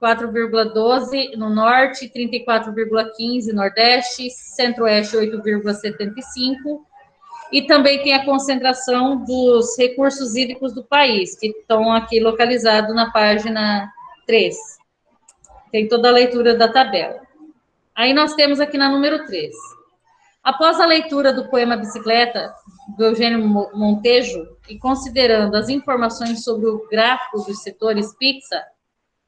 4,12 no norte, 34,15 no nordeste, centro-oeste 8,75, e também tem a concentração dos recursos hídricos do país, que estão aqui localizados na página 3. Tem toda a leitura da tabela. Aí nós temos aqui na número 3. Após a leitura do poema Bicicleta, do Eugênio Montejo, e considerando as informações sobre o gráfico dos setores PIXA,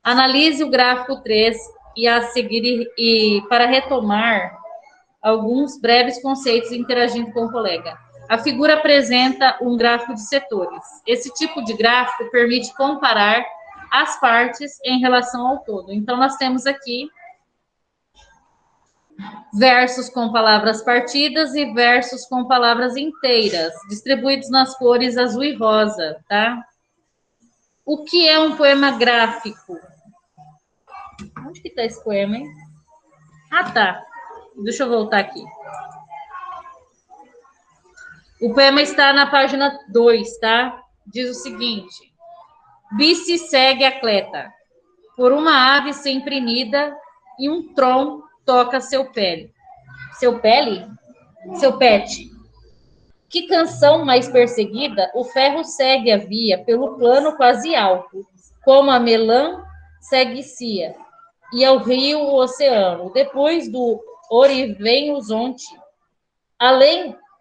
analise o gráfico 3 e a seguir, para retomar alguns breves conceitos interagindo com o colega. A figura apresenta um gráfico de setores. Esse tipo de gráfico permite comparar as partes em relação ao todo. Então, nós temos aqui versos com palavras partidas e versos com palavras inteiras, distribuídos nas cores azul e rosa, tá? O que é um poema gráfico? Onde que tá esse poema, hein? Ah, tá. Deixa eu voltar aqui. O poema está na página 2, tá? Diz o seguinte: Bice segue atleta, por uma ave sempre nida, e um tron toca seu pele. Seu pele? Seu pet. Que canção mais perseguida, o ferro segue a via pelo plano quase alto, como a melã segue cia, e ao rio o oceano. Depois do ori vem o zonte,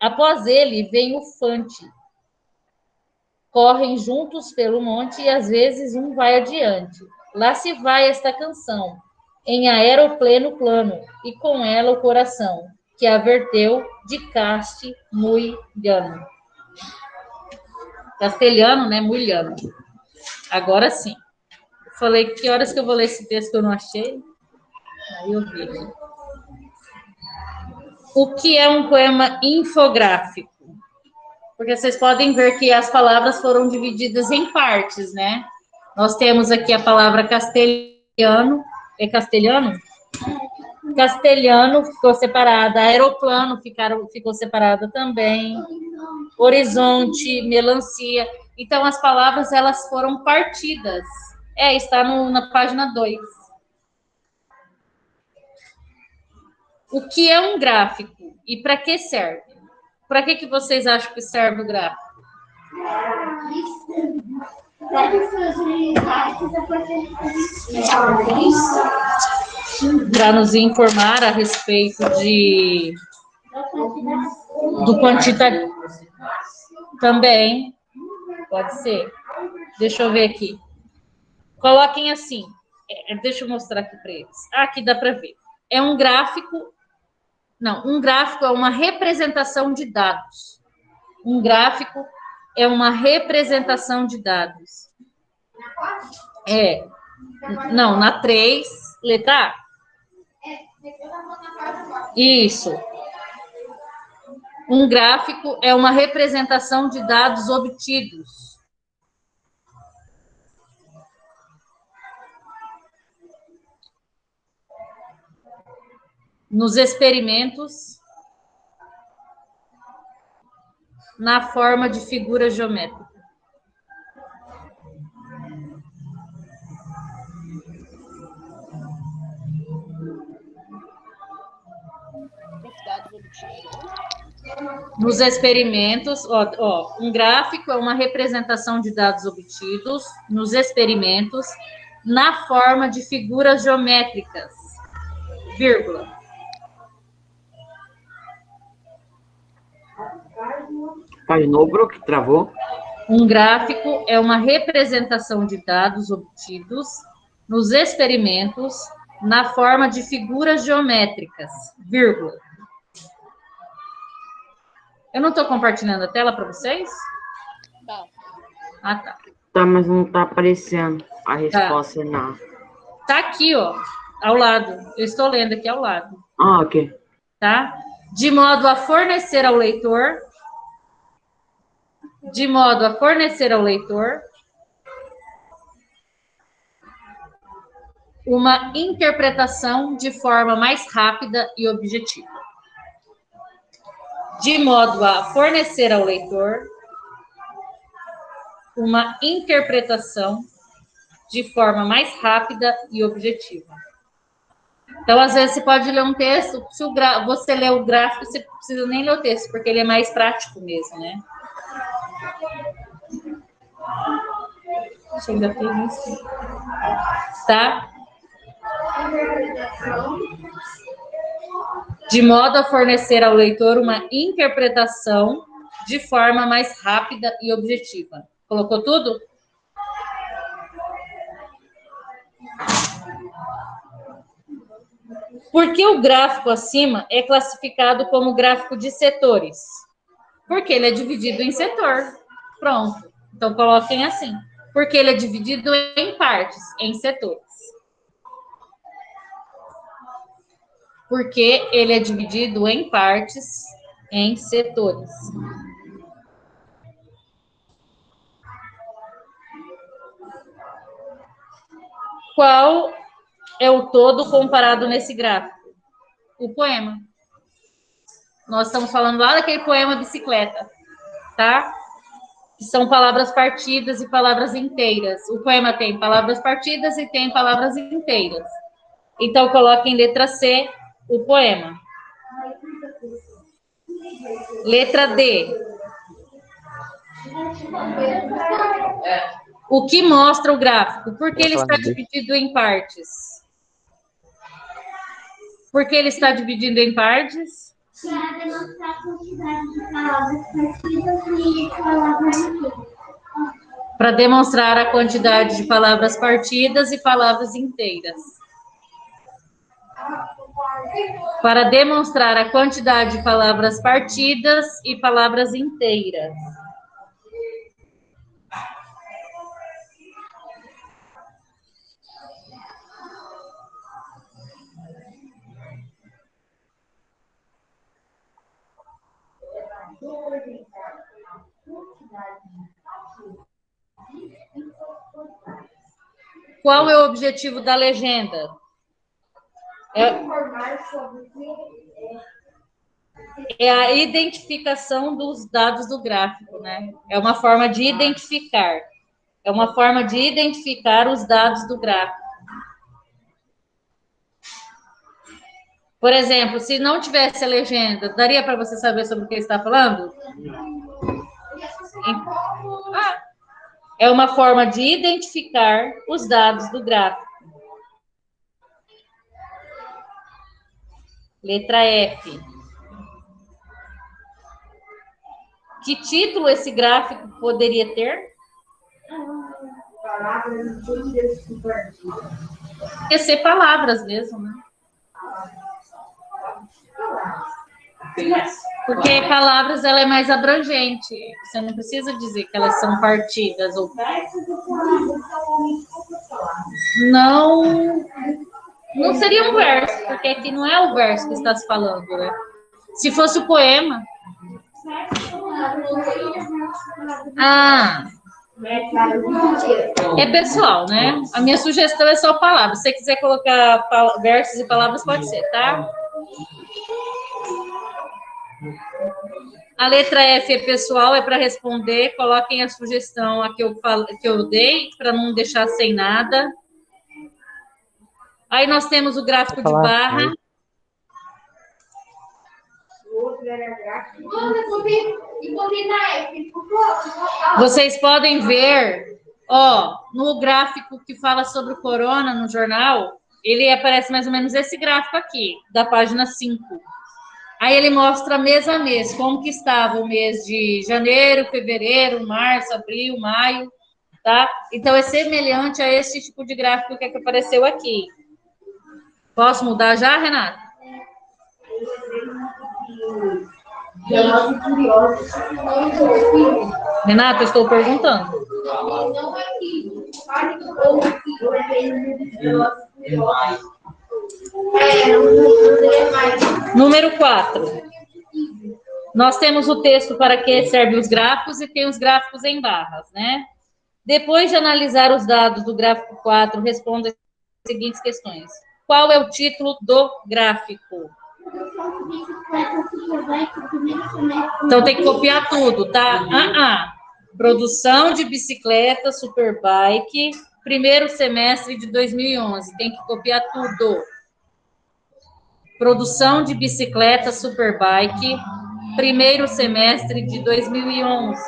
após ele vem o fante. Correm juntos pelo monte e às vezes um vai adiante. Lá se vai esta canção, em aeroplano plano, e com ela o coração, que a verteu de caste mulhano. Castelhano, né? Mulhano. Agora sim. Falei que horas que eu vou ler esse texto que eu não achei? Aí eu vi. O que é um poema infográfico? Porque vocês podem ver que as palavras foram divididas em partes, né? Nós temos aqui a palavra castelhano. É castelhano? Castelhano ficou separada. Aeroplano ficou separada também. Horizonte, melancia. Então, as palavras, elas foram partidas. Está na página 2. O que é um gráfico? E para que serve? Para que vocês acham que serve o gráfico? Para nos informar a respeito do quantitativo. Também pode ser. Deixa eu ver aqui. Coloquem assim. Deixa eu mostrar aqui para eles. Aqui dá para ver. É um gráfico. Não, um gráfico é uma representação de dados. Um gráfico é uma representação de dados. Não, na 3, letra A. Isso. Um gráfico é uma representação de dados obtidos. Nos experimentos, na forma de figura geométrica. Nos experimentos, um gráfico é uma representação de dados obtidos nos experimentos na forma de figuras geométricas, vírgula. Faz novo, que travou. Um gráfico é uma representação de dados obtidos nos experimentos na forma de figuras geométricas, vírgula. Eu não estou compartilhando a tela para vocês? Não. Ah, tá. Tá, mas não tá aparecendo a resposta, não. Tá aqui, ó, ao lado. Eu estou lendo aqui ao lado. Ah, ok. Tá? De modo a fornecer ao leitor uma interpretação de forma mais rápida e objetiva. De modo a fornecer ao leitor uma interpretação de forma mais rápida e objetiva. Então, às vezes, você pode ler um texto, se você lê o gráfico, você não precisa nem ler o texto, porque ele é mais prático mesmo, né? Deixa eu ainda ter isso. Tá? De modo a fornecer ao leitor uma interpretação de forma mais rápida e objetiva. Colocou tudo? Por que o gráfico acima é classificado como gráfico de setores? Porque ele é dividido em setor. Pronto. Então, coloquem assim. Porque ele é dividido em partes, em setores. Porque ele é dividido em partes, em setores. Qual é o todo comparado nesse gráfico? O poema. Nós estamos falando lá daquele poema Bicicleta, tá? Que são palavras partidas e palavras inteiras. O poema tem palavras partidas e tem palavras inteiras. Então, coloque em letra C o poema. Letra D. O que mostra o gráfico? Por que ele está dividido em partes? Por que ele está dividido em partes? Para demonstrar a quantidade de palavras partidas e palavras inteiras. Para demonstrar a quantidade de palavras partidas e palavras inteiras. Para demonstrar a quantidade de palavras partidas e palavras inteiras. Qual é o objetivo da legenda? É a identificação dos dados do gráfico, né? É uma forma de identificar. É uma forma de identificar os dados do gráfico. Por exemplo, se não tivesse a legenda, daria para você saber sobre o que ele está falando? É uma forma de identificar os dados do gráfico. Letra F. Que título esse gráfico poderia ter? Poderia ser palavras mesmo, né? Porque palavras ela é mais abrangente. Você não precisa dizer que elas são partidas ou não seria um verso, porque aqui não é o verso que está se falando, né? Se fosse o poema. É pessoal, né? A minha sugestão é só palavras. Se você quiser colocar versos e palavras, pode ser, tá? A letra F é pessoal, é para responder. Coloquem a sugestão a que eu dei, para não deixar sem nada. Aí nós temos o gráfico de barra. Vocês podem ver, ó, no gráfico que fala sobre o corona no jornal, ele aparece mais ou menos esse gráfico aqui, da página 5. Aí ele mostra mês a mês, como que estava o mês de janeiro, fevereiro, março, abril, maio, tá? Então, é semelhante a esse tipo de gráfico que apareceu aqui. Posso mudar já, Renata? Renata, eu estou perguntando. Número 4. Nós temos o texto para que servem os gráficos e tem os gráficos em barras, né? Depois de analisar os dados do gráfico 4, responda as seguintes questões. Qual é o título do gráfico? Então tem que copiar tudo, tá? Produção de bicicleta Superbike, primeiro semestre de 2011. Tem que copiar tudo. Produção de bicicleta Superbike, primeiro semestre de 2011.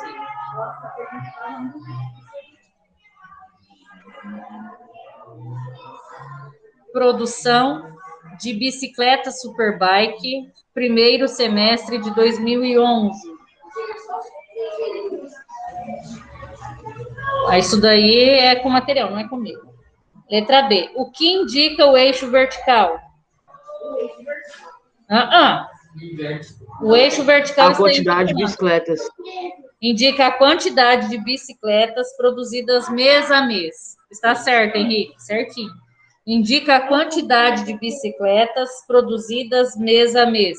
Produção de bicicleta Superbike, primeiro semestre de 2011. Isso daí é com material, não é comigo. Letra B. O que indica o eixo vertical? O eixo vertical A quantidade de bicicletas. indica a quantidade de bicicletas produzidas mês a mês. Está certo, Henrique? Certinho. Indica a quantidade de bicicletas produzidas mês a mês.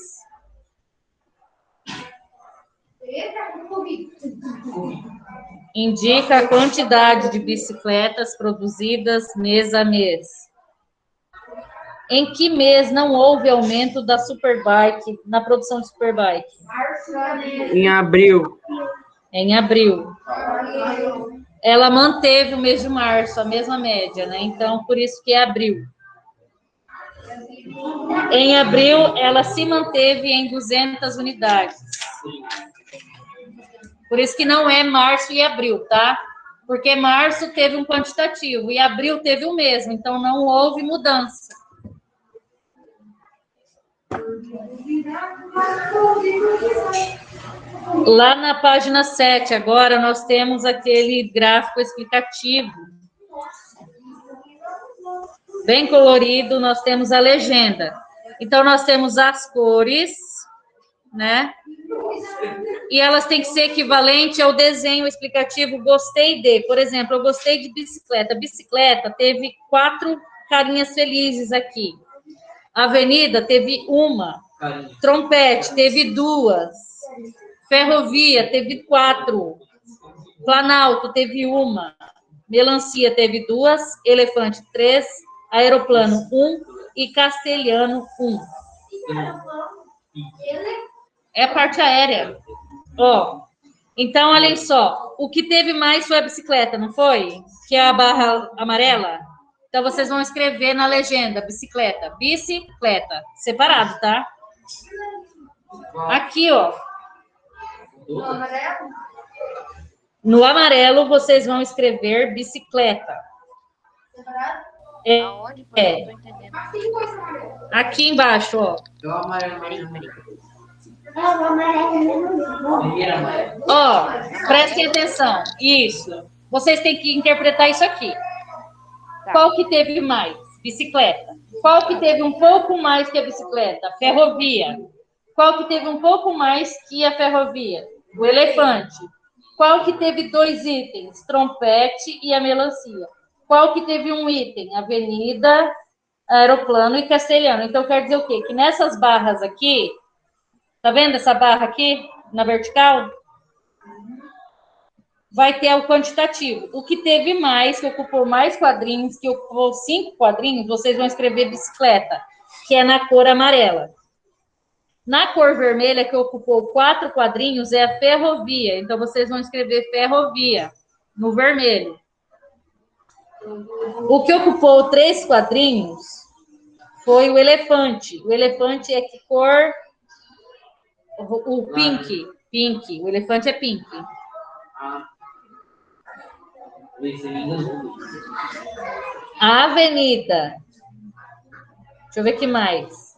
Indica a quantidade de bicicletas produzidas mês a mês. Em que mês não houve aumento da Superbike, na produção de Superbike? Em abril. Em abril. Ela manteve o mês de março, a mesma média, né? Então, por isso que é abril. Em abril, ela se manteve em 200 unidades. Por isso que não é março e abril, tá? Porque março teve um quantitativo e abril teve o mesmo, então não houve mudança. Lá na página 7, agora, nós temos aquele gráfico explicativo. Bem colorido, nós temos a legenda. Então, nós temos as cores, né? E elas têm que ser equivalentes ao desenho explicativo gostei de. Por exemplo, eu gostei de bicicleta. Bicicleta teve 4 carinhas felizes aqui. Avenida teve uma. Trompete teve 2. Ferrovia teve 4. Planalto teve 1. Melancia teve 2. Elefante 3. Aeroplano 1. E castelhano 1. É a parte aérea. Então, olhem só. O que teve mais foi a bicicleta, não foi? Que é a barra amarela. Então, vocês vão escrever na legenda, bicicleta. Bicicleta. Separado, tá? Aqui, ó. No amarelo, vocês vão escrever bicicleta. Aonde? Porque eu não tô entendendo. Aqui embaixo, ó. Prestem atenção. Isso. Vocês têm que interpretar isso aqui. Tá. Qual que teve mais? Bicicleta. Qual que teve um pouco mais que a bicicleta? Ferrovia. Qual que teve um pouco mais que a ferrovia? O elefante. Qual que teve 2 itens? Trompete e a melancia. Qual que teve um item? Avenida, aeroplano e castelhano. Então, quer dizer o quê? Que nessas barras aqui, tá vendo essa barra aqui, na vertical? Vai ter o quantitativo. O que teve mais, que ocupou mais quadrinhos, que ocupou 5 quadrinhos, vocês vão escrever bicicleta, que é na cor amarela. Na cor vermelha, que ocupou 4 quadrinhos, é a ferrovia. Então, vocês vão escrever ferrovia, no vermelho. O que ocupou 3 quadrinhos foi o elefante. O elefante é que cor? O pink. Pink. O elefante é pink. A avenida. Deixa eu ver o que mais.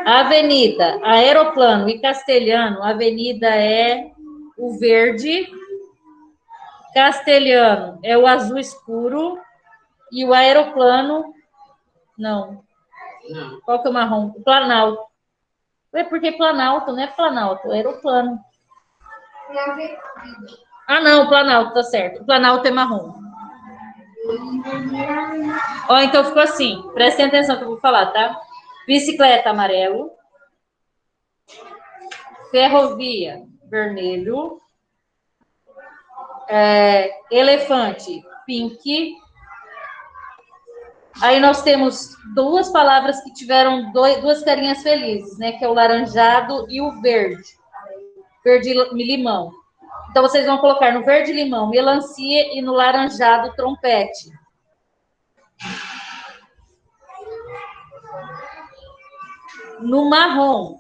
Avenida, Aeroplano e Castelhano. Avenida é o verde. Castelhano é o azul escuro. E o Aeroplano, não. Qual que é o marrom? O Planalto. É porque Planalto, não é Planalto, é Aeroplano. Ah, não, o Planalto, tá certo. O Planalto é marrom. Ó, então ficou assim. Prestem atenção que eu vou falar, tá? Bicicleta, amarelo. Ferrovia, vermelho. Elefante, pink. Aí nós temos duas palavras que tiveram duas carinhas felizes, né? Que é o laranjado e o verde. Verde limão. Então, vocês vão colocar no verde limão melancia e no laranjado trompete. No marrom.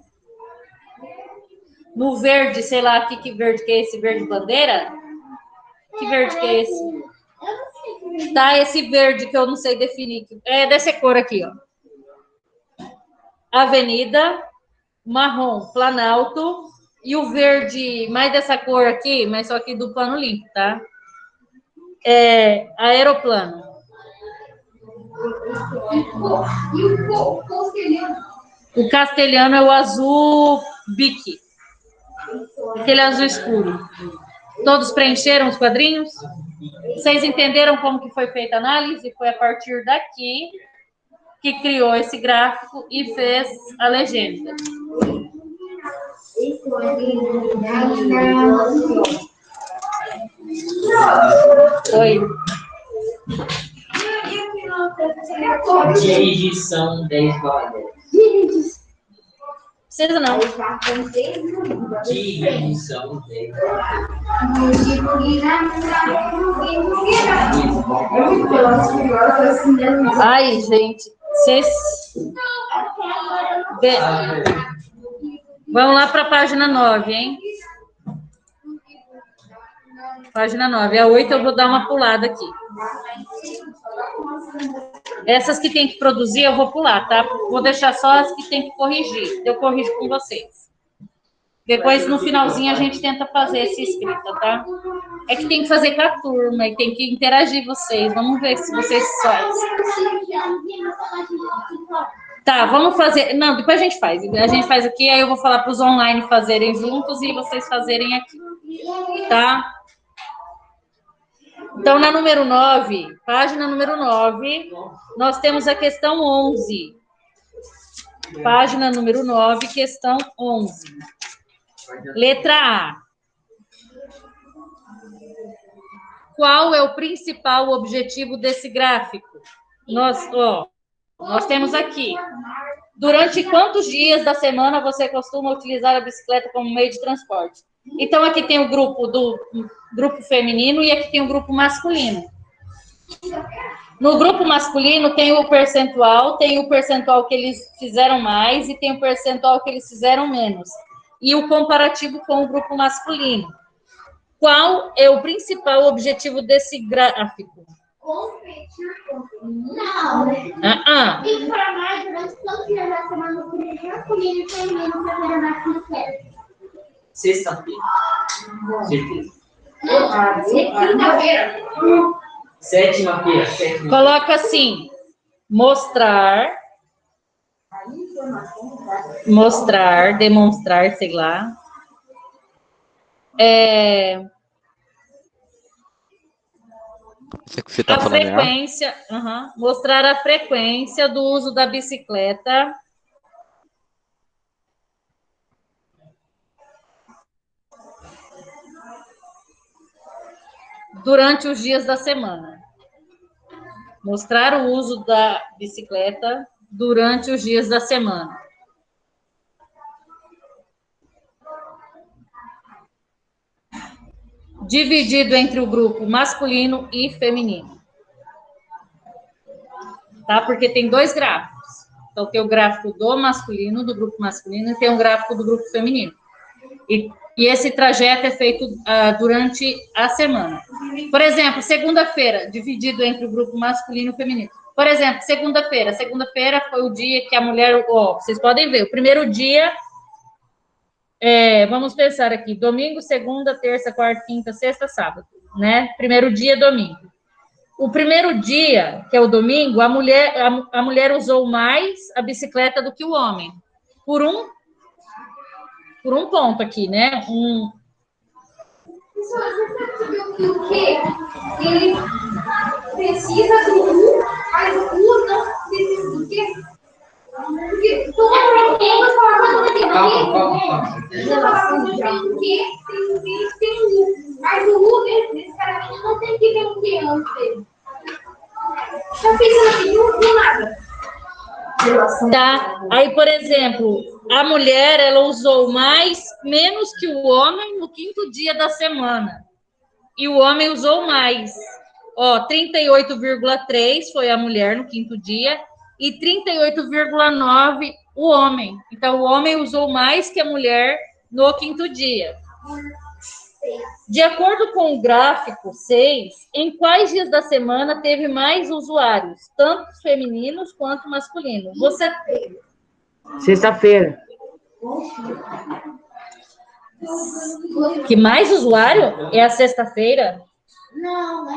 No verde, sei lá, que verde que é esse? Verde bandeira? Que verde que é esse? Tá, esse verde que eu não sei definir. É dessa cor aqui, ó. Avenida, marrom, Planalto, e o verde mais dessa cor aqui, mas só que do plano limpo, tá? Aeroplano. O castelhano é o azul bique. Aquele azul escuro. Todos preencheram os quadrinhos? Vocês entenderam como que foi feita a análise? Foi a partir daqui que criou esse gráfico e fez a legenda. Oi. Dirigição 10 horas. Precisa não. Dirigição 10 horas. Ai, gente. Vocês... Vamos lá para a página 9, hein? Página 9. A 8 eu vou dar uma pulada aqui. Essas que tem que produzir eu vou pular, tá? Vou deixar só as que tem que corrigir. Eu corrijo com vocês. Depois, no finalzinho, a gente tenta fazer esse escrita, tá? É que tem que fazer com a turma e tem que interagir vocês. Vamos ver se vocês fazem. Tá, vamos fazer... Não, depois a gente faz. A gente faz aqui, aí eu vou falar para os online fazerem juntos e vocês fazerem aqui. Tá? Então, na número 9, página número 9, nós temos a questão 11. Página número 9, questão 11. Letra A. Qual é o principal objetivo desse gráfico? Nós temos aqui. Durante quantos dias da semana você costuma utilizar a bicicleta como meio de transporte? Então, aqui tem o grupo feminino e aqui tem o grupo masculino. No grupo masculino tem o percentual que eles fizeram mais e tem o percentual que eles fizeram menos. E o comparativo com o grupo masculino. Qual é o principal objetivo desse gráfico? Competir com não. Informar durante todos os dias da semana no grupo masculino e feminino para ver a máquina certa. Sexta-feira. Certeza. Quinta-feira. Sétima-feira. Coloca assim, mostrar, demonstrar, sei lá. Isso que você tá falando, frequência, mostrar a frequência do uso da bicicleta durante os dias da semana. Mostrar o uso da bicicleta durante os dias da semana. Dividido entre o grupo masculino e feminino. Tá? Porque tem dois gráficos. Então, tem o gráfico do masculino, do grupo masculino, e tem o gráfico do grupo feminino. E esse trajeto é feito durante a semana. Por exemplo, segunda-feira, dividido entre o grupo masculino e feminino. Por exemplo, segunda-feira. Segunda-feira foi o dia que a mulher... Ó, vocês podem ver, o primeiro dia... vamos pensar aqui. Domingo, segunda, terça, quarta, quinta, sexta, sábado. Né? Primeiro dia, domingo. O primeiro dia, que é o domingo, a mulher usou mais a bicicleta do que o homem. Por um ponto aqui, né? O quê? Ele precisa do U, mas o U não precisa do quê? Porque todas palavras tem o quê? Tem o U. Mas o U, necessariamente, não tem que ter o quê antes dele. Tá pensando assim, do nada. Tá? Aí, por exemplo, a mulher, ela usou menos que o homem no quinto dia da semana. E o homem usou mais. Ó, 38,3 foi a mulher no quinto dia e 38,9 o homem. Então, o homem usou mais que a mulher no quinto dia. De acordo com o gráfico 6, em quais dias da semana teve mais usuários, tanto femininos quanto masculinos? Sexta-feira. Que mais usuário é a sexta-feira? Não,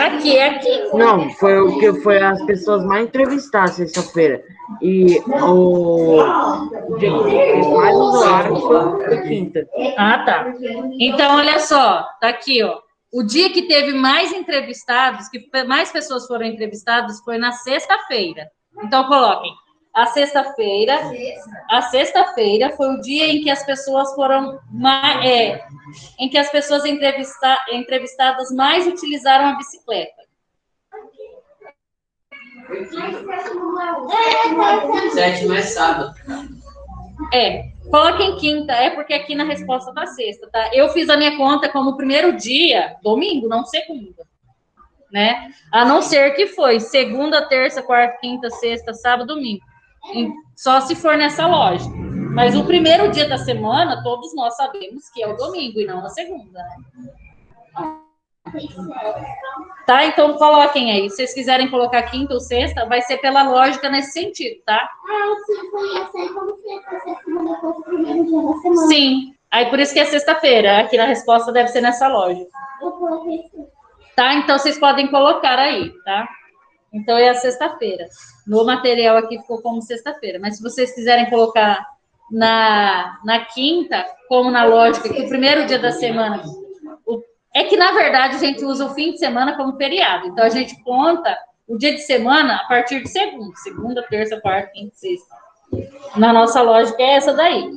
Aqui, é aqui. Não, foi o que foi as pessoas mais entrevistadas sexta-feira. E o dia que teve mais usuários foi quinta. Ah, tá. Então, olha só, tá aqui, ó. O dia que teve mais entrevistados, que mais pessoas foram entrevistadas, foi na sexta-feira. Então, coloquem. A sexta-feira foi o dia em que as pessoas foram em que as pessoas entrevistadas mais utilizaram a bicicleta. Sétimo é sábado. Coloquem quinta, porque aqui na resposta tá sexta, tá? Eu fiz a minha conta como primeiro dia, domingo, não segunda, né? A não ser que foi segunda, terça, quarta, quinta, sexta, sábado, domingo. Só se for nessa lógica. Mas o primeiro dia da semana, todos nós sabemos que é o domingo e não a segunda, né? Tá? Então coloquem aí. Se vocês quiserem colocar quinta ou sexta, vai ser pela lógica nesse sentido, tá? Sim, foi assim como se fosse a segunda fosse o primeiro dia da semana. Sim. Aí por isso que é sexta-feira. Aqui na resposta deve ser nessa lógica. Eu coloquei sim. Tá? Então vocês podem colocar aí, tá? Então é a sexta-feira. No material aqui ficou como sexta-feira. Mas se vocês quiserem colocar na quinta, como na lógica, que o primeiro dia da semana... É que, na verdade, a gente usa o fim de semana como feriado. Então, a gente conta o dia de semana a partir de segunda. Segunda, terça, quarta, quinta, sexta. Na nossa lógica é essa daí.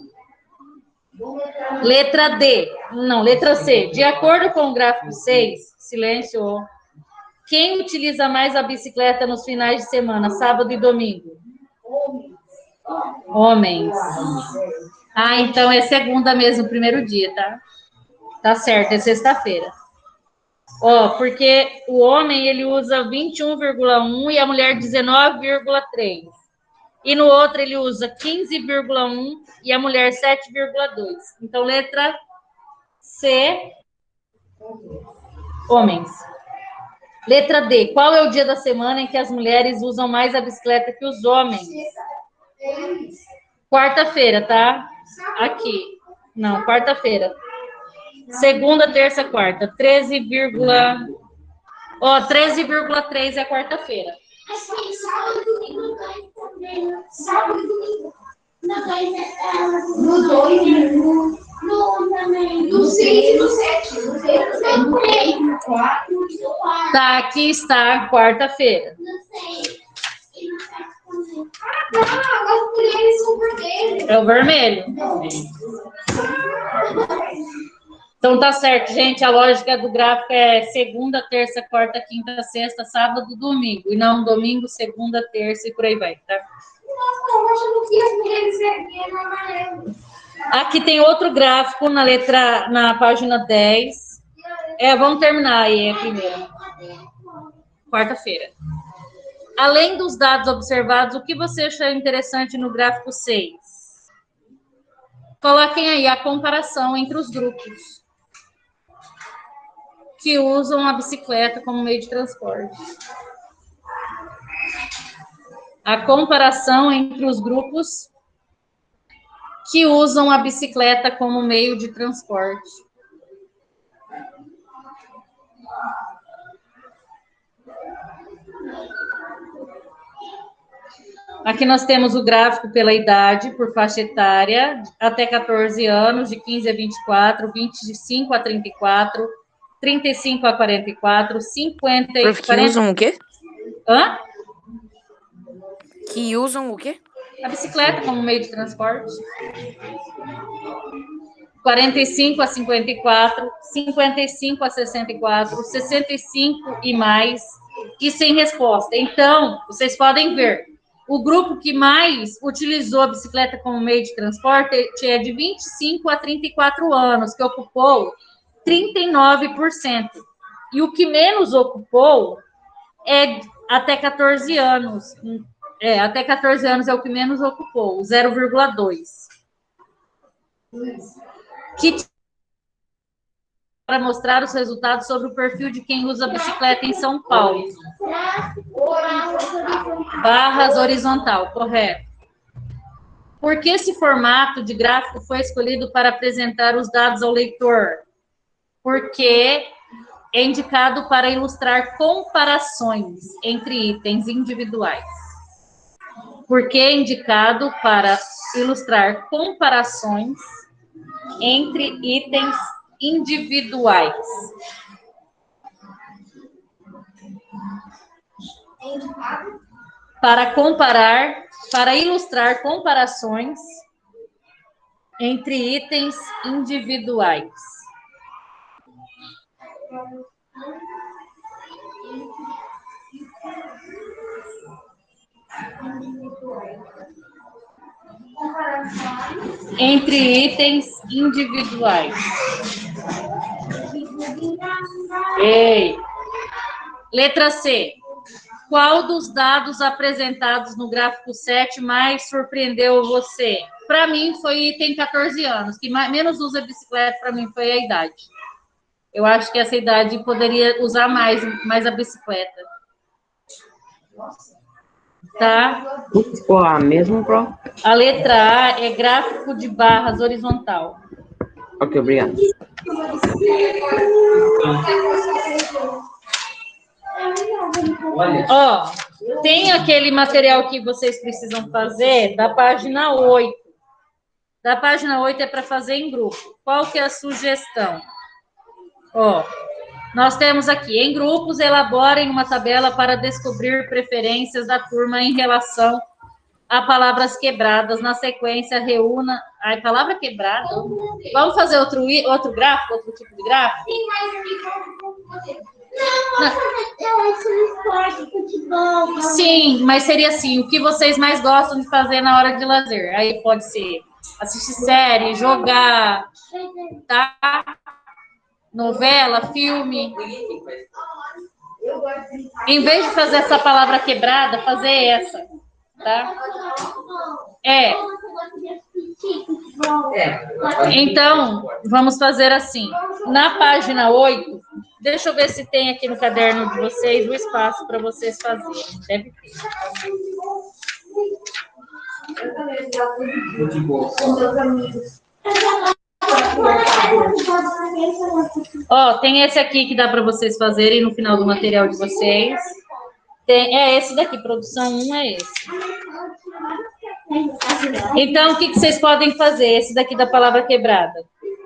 Letra D. Não, letra C. De acordo com o gráfico 6, silêncio. Quem utiliza mais a bicicleta nos finais de semana, sábado e domingo? Homens. Ah, então é segunda mesmo, primeiro dia, tá? Tá certo, é sexta-feira. Ó, porque o homem, ele usa 21,1 e a mulher 19,3. E no outro ele usa 15,1 e a mulher 7,2. Então, letra C, homens. Letra D, qual é o dia da semana em que as mulheres usam mais a bicicleta que os homens? Quarta-feira, tá? Aqui. Não, quarta-feira. Segunda, terça, quarta. 13,3 é quarta-feira. Assim, sábado e domingo também. Sábado e domingo. No 2 no também. No 6 e no 7. No 6, no 3, no 4 e no 4. Tá, aqui está quarta-feira. No 6 e no 7 também. As mulheres são vermelhas. É o vermelho. Então tá certo, gente. A lógica do gráfico é segunda, terça, quarta, quinta, sexta, sábado, domingo. E não domingo, segunda, terça e por aí vai, tá? Nossa, eu acho que as mulheres vermelhas não amarelo. Aqui tem outro gráfico na página 10. Vamos terminar aí a primeira. Quarta-feira. Além dos dados observados, o que você achou interessante no gráfico 6? Coloquem aí a comparação entre os grupos que usam a bicicleta como meio de transporte. A comparação entre os grupos que usam a bicicleta como meio de transporte. Aqui nós temos o gráfico pela idade, por faixa etária, até 14 anos, de 15 a 24, 25 a 34, 35 a 44, 50 e Prof, que 40... usam o quê? Hã? Que usam o quê? A bicicleta como meio de transporte. 45 a 54, 55 a 64, 65 e mais, e sem resposta. Então, vocês podem ver, o grupo que mais utilizou a bicicleta como meio de transporte é de 25 a 34 anos, que ocupou 39%. E o que menos ocupou é até 14 anos. Até 14 anos é o que menos ocupou, 0,2%. Que para mostrar os resultados sobre o perfil de quem usa bicicleta em São Paulo. Barras horizontal, correto. Por que esse formato de gráfico foi escolhido para apresentar os dados ao leitor? Porque é indicado para ilustrar comparações entre itens individuais. Porque é indicado para ilustrar comparações entre itens individuais. Para comparar, para ilustrar comparações entre itens individuais. Entre itens individuais. Ei. Letra C. Qual dos dados apresentados no gráfico 7 mais surpreendeu você? Para mim, foi item 14 anos. Que menos usa bicicleta, para mim, foi a idade. Eu acho que essa idade poderia usar mais a bicicleta. Tá? Pô, mesmo, Pro? A letra A é gráfico de barras horizontal. Ok, obrigado. Ó, tem aquele material que vocês precisam fazer da página 8. Da página 8 é para fazer em grupo. Qual que é a sugestão? Ó, nós temos aqui, em grupos, elaborem uma tabela para descobrir preferências da turma em relação a palavras quebradas. Na sequência, reúna... Ai, palavra quebrada? Vamos fazer outro gráfico, outro tipo de gráfico? Sim, mas eu acho esporte, futebol. Sim, mas seria assim, o que vocês mais gostam de fazer na hora de lazer? Aí pode ser assistir série, jogar, tá? Novela, filme. Em vez de fazer essa palavra quebrada, fazer essa, tá? Então, vamos fazer assim. Na página 8, deixa eu ver se tem aqui no caderno de vocês o espaço para vocês fazerem. Deve ter. Ó, tem esse aqui que dá para vocês fazerem no final do material de vocês. É esse daqui, produção 1 é esse. Então, o que vocês podem fazer? Esse daqui da palavra quebrada.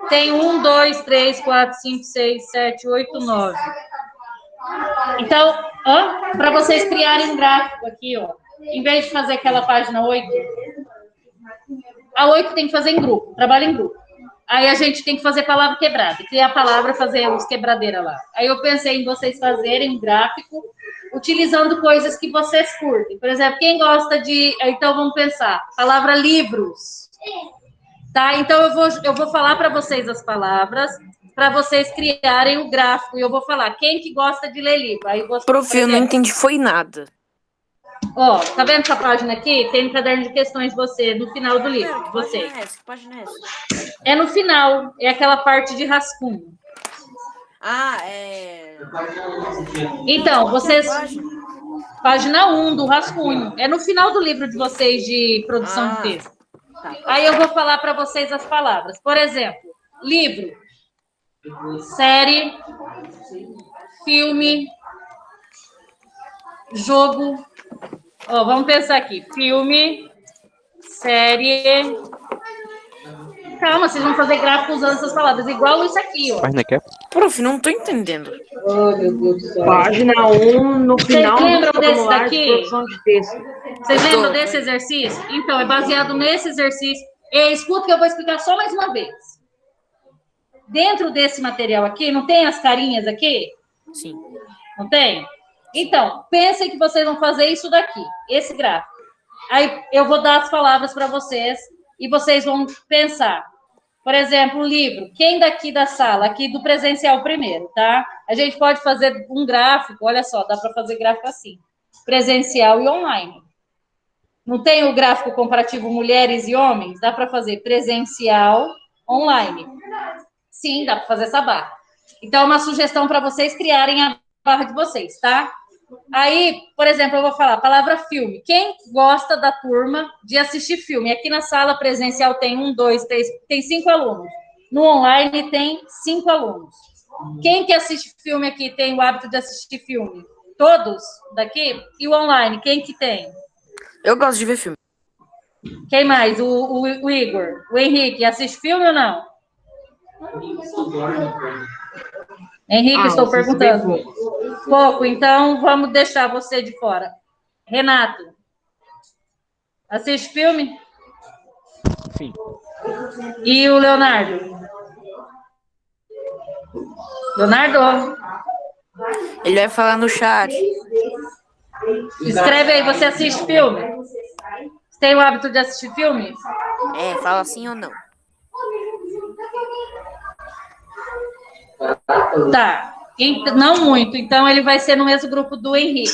Tem 1, 2, 3, 4, 5, 6, 7, 8, 9. Então, para vocês criarem um gráfico aqui, ó. Em vez de fazer aquela página 8, a 8 tem que fazer em grupo, trabalho em grupo. Aí a gente tem que fazer palavra quebrada, criar a palavra, fazer os quebradeiras lá. Aí eu pensei em vocês fazerem um gráfico utilizando coisas que vocês curtem. Por exemplo, quem gosta de... Então, vamos pensar. Palavra livros. Tá? Então, eu vou falar para vocês as palavras, para vocês criarem o gráfico. E eu vou falar, quem que gosta de ler livro? Aí você, Prof, eu não entendi, foi nada. Ó, tá vendo essa página aqui? Tem no caderno de questões de você, no final do livro. Que Você. página é essa? Que página é essa? É no final, é aquela parte de rascunho. Ah, é... Então, vocês... Página 1 do rascunho. É no final do livro de vocês de produção de texto. Tá. Aí eu vou falar para vocês as palavras. Por exemplo, livro, série, filme, jogo. Ó, vamos pensar aqui. Filme, série. Calma, vocês vão fazer gráfico usando essas palavras. Igual isso aqui, ó. Página que é? Prof, não tô entendendo. Oh, meu Deus do céu. Página 1, no final lembram do desse formulário daqui? de produção de texto. Vocês lembram desse exercício? Então, é baseado nesse exercício. E escuta que eu vou explicar só mais uma vez. Dentro desse material aqui, não tem as carinhas aqui? Sim. Não tem? Então, pensem que vocês vão fazer isso daqui, esse gráfico. Aí eu vou dar as palavras para vocês e vocês vão pensar. Por exemplo, o livro. Quem daqui da sala, aqui do presencial primeiro, tá? A gente pode fazer um gráfico, olha só, dá para fazer gráfico assim. Presencial e online. Não tem o gráfico comparativo mulheres e homens? Dá para fazer presencial, online. Sim, dá para fazer essa barra. Então, é uma sugestão para vocês criarem a barra de vocês, tá? Aí, por exemplo, eu vou falar a palavra filme. Quem gosta da turma de assistir filme? Aqui na sala presencial tem 1, 2, 3, tem 5 alunos. No online tem 5 alunos. Quem que assiste filme aqui tem o hábito de assistir filme? Todos daqui? E o online, quem que tem? Eu gosto de ver filme. Quem mais? O Igor. O Henrique, assiste filme ou não? Henrique, estou perguntando. Pouco, então vamos deixar você de fora. Renato, assiste filme? Sim. E o Leonardo? Leonardo? Ele vai falar no chat. Escreve aí, você assiste filme? Você tem o hábito de assistir filme? É, fala sim ou não. Tá. Não muito, então ele vai ser no mesmo grupo do Henrique.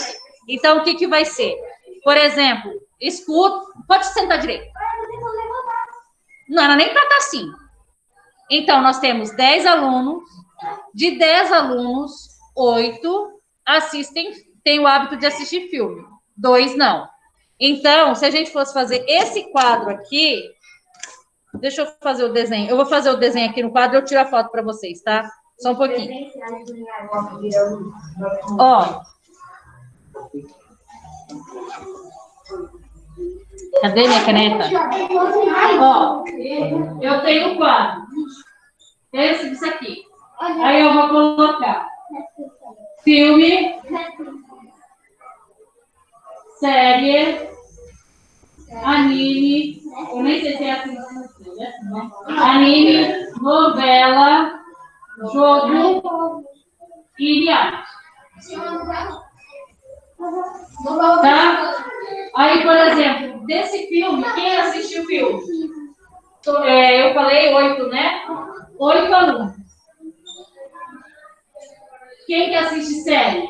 Então, o que que vai ser? Por exemplo, escuta... Pode sentar direito. Não era nem para estar assim. Então, nós temos 10 alunos. De 10 alunos, 8 assistem, têm o hábito de assistir filme. 2 não. Então, se a gente fosse fazer esse quadro aqui... Deixa eu fazer o desenho. Eu vou fazer o desenho aqui no quadro e eu tiro a foto para vocês, tá? Só um pouquinho. Ó. Cadê minha caneta? Ó. Eu tenho um quadro. Esse disso aqui. Aí eu vou colocar filme, série, anime, eu nem sei se é assim, anime, novela, jogo e reality. Tá? Aí, por exemplo, desse filme, quem assistiu o filme? Eu falei 8, né? 8 alunos. Quem que assiste série?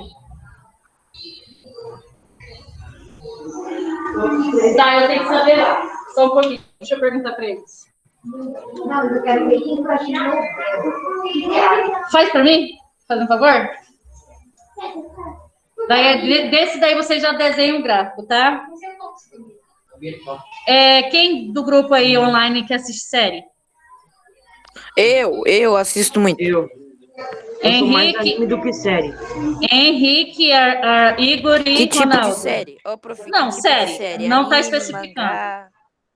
Tá, eu tenho que saber lá. Só um pouquinho. Deixa eu perguntar para eles. Não, eu quero ver quem vai chamar. Faz para mim? Faz um favor? Desse daí você já desenha um gráfico, tá? Quem do grupo aí online que assiste série? Eu assisto muito. Eu sou mais anime do que série. Henrique, Igor e Que tipo Ronaldo. de série? Ô, prof, Não, que tipo série. de série? Não tá Anime, especificando. mangá?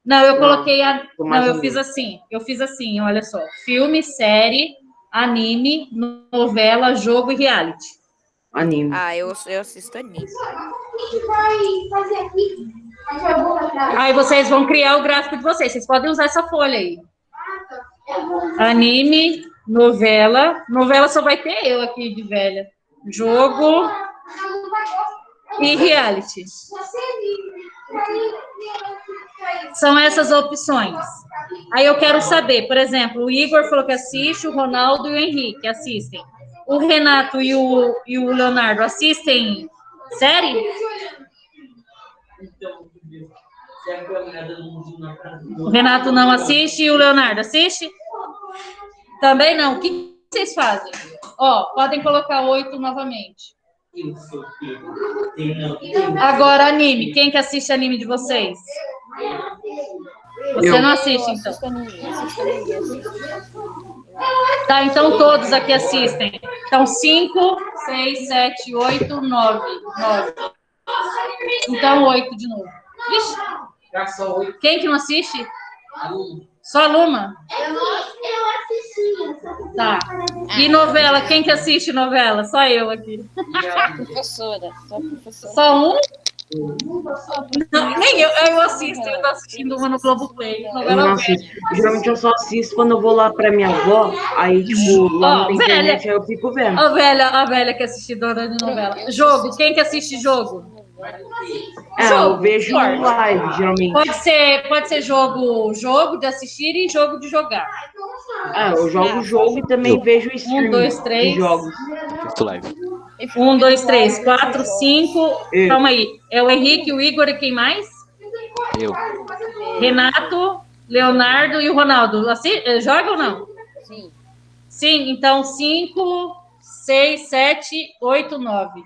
Não, eu coloquei tô mais Não, eu anime. fiz assim. Eu fiz assim, olha só. Filme, série, anime, novela, jogo e reality. Anime. Ah, eu assisto anime. O que vai fazer aqui? Eu vou atrás. Aí vocês vão criar o gráfico de vocês. Vocês podem usar essa folha aí. Eu vou. Anime, novela. Novela só vai ter eu aqui de velha. Jogo e reality. São essas opções. Aí eu quero saber, por exemplo, o Igor falou que assiste, o Ronaldo e o Henrique assistem. O Renato e o Leonardo assistem série? O Renato não assiste e o Leonardo assiste? Também não. O que vocês fazem? Ó, podem colocar 8 novamente. Agora, anime. Quem que assiste anime de vocês? Você Eu. não assiste, então. Assisto anime. Tá, então todos aqui assistem. Então, 5, 6, 7, 8, 9. Então, 8 de novo. Vixe. Quem que não assiste? Só a Luma? Eu assisti. Tá. E novela? Quem que assiste novela? Só eu aqui. Professora. Sou professora. Só um? Não, nem eu assisto. Eu tô assistindo uma no Globoplay. Eu Novela não velha. assisto. Geralmente eu só assisto quando eu vou lá pra minha avó, aí, tipo, lá na internet, aí eu fico vendo. A velha que é assistidora de novela. Jogo. Quem que assiste jogo? Eu vejo live, geralmente. Pode ser jogo de assistir e jogo de jogar. Eu jogo jogo e também vejo stream 1, 2, 3. de jogos. Assisto live. 1, 2, 3, 4, 5. Calma aí. É o Henrique, o Igor e quem mais? Eu. Renato, Leonardo e o Ronaldo. Joga ou não? Sim. Sim, então 5, 6, 7, 8, 9.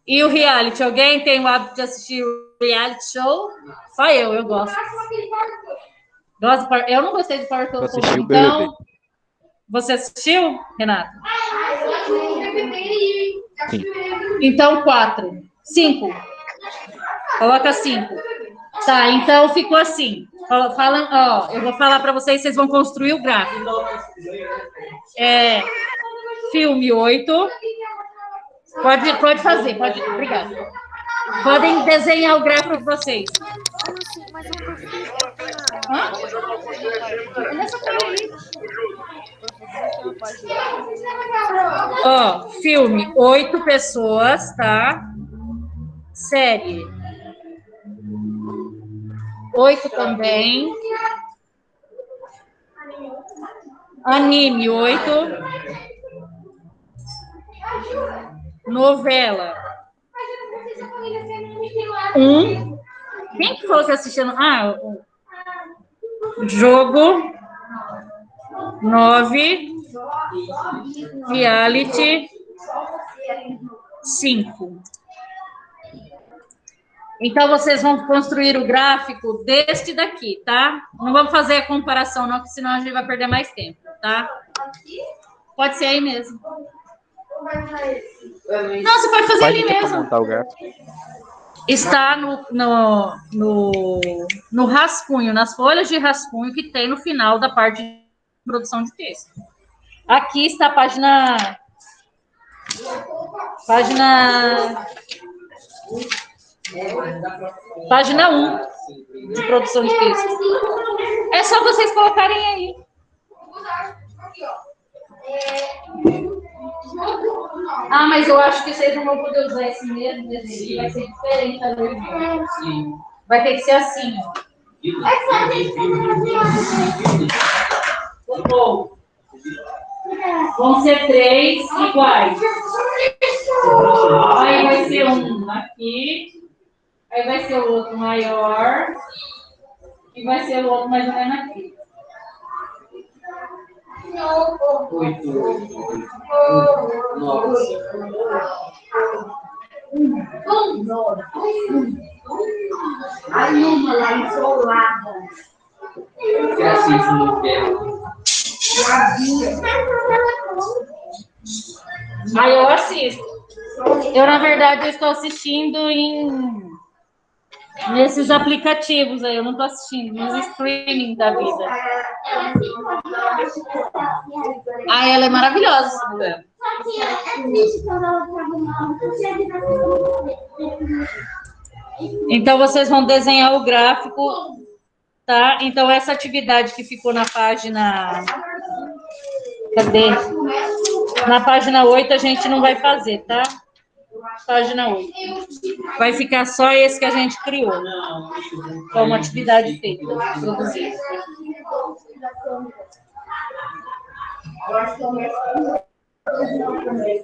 E o reality? Alguém tem o hábito de assistir o reality show? Só eu gosto. Eu não gostei do Power Couple. assisti o Então, BBB. você assistiu, Renato? Sim. Então, 4. 5. Coloca 5. Tá, então ficou assim. Eu vou falar para vocês, vocês vão construir o gráfico. Filme 8. Pode fazer, pode. Obrigada. Podem desenhar o gráfico de vocês. Mas eu prefiro. Hã? Filme 8 pessoas, tá? Série 8 também. Anime 8. Novela 1. Quem que falou que assistindo? Jogo 9. Reality 5. Então, vocês vão construir o gráfico deste daqui, tá? Não vamos fazer a comparação, não, porque senão a gente vai perder mais tempo, tá? Pode ser aí mesmo. Não, você pode fazer ali mesmo. Montar o gráfico. Está no rascunho, nas folhas de rascunho que tem no final da parte de produção de texto. Aqui está a página 1 de produção de texto. É só vocês colocarem aí. Mas eu acho que vocês não vão poder usar esse mesmo desenho. Vai ser diferente a luz. Vai ter que ser assim, ó. Vão ser 3 iguais. Aí vai ser um aqui. Aí vai ser o outro maior. E vai ser o outro mais ou menos aqui. 8, 9. Aí uma lá isolada. Que assim, se não quer. Aí eu assisto. Eu, na verdade, eu estou assistindo nesses aplicativos aí. Eu não estou assistindo nos streaming da vida. Ela é maravilhosa, essa mulher. Então, vocês vão desenhar o gráfico, tá? Então, essa atividade que ficou na página... Cadê? Na página 8 a gente não vai fazer, tá? Página 8. Vai ficar só esse que a gente criou. Que é uma atividade feita, produzida.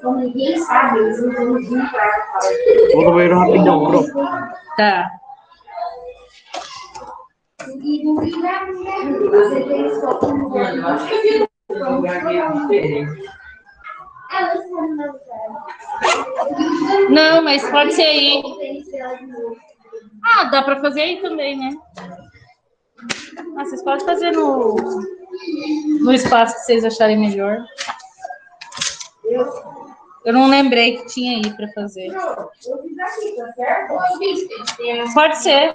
Como ninguém sabe, eles não vão vir para. Vou no banheiro rapidão, bro. Tá. Ela está no meu lugar. Não, mas pode ser aí. Ah, dá para fazer aí também, né? Ah, vocês podem fazer no espaço que vocês acharem melhor. Eu não lembrei que tinha aí para fazer. Eu fiz aqui, tá certo? Pode ser.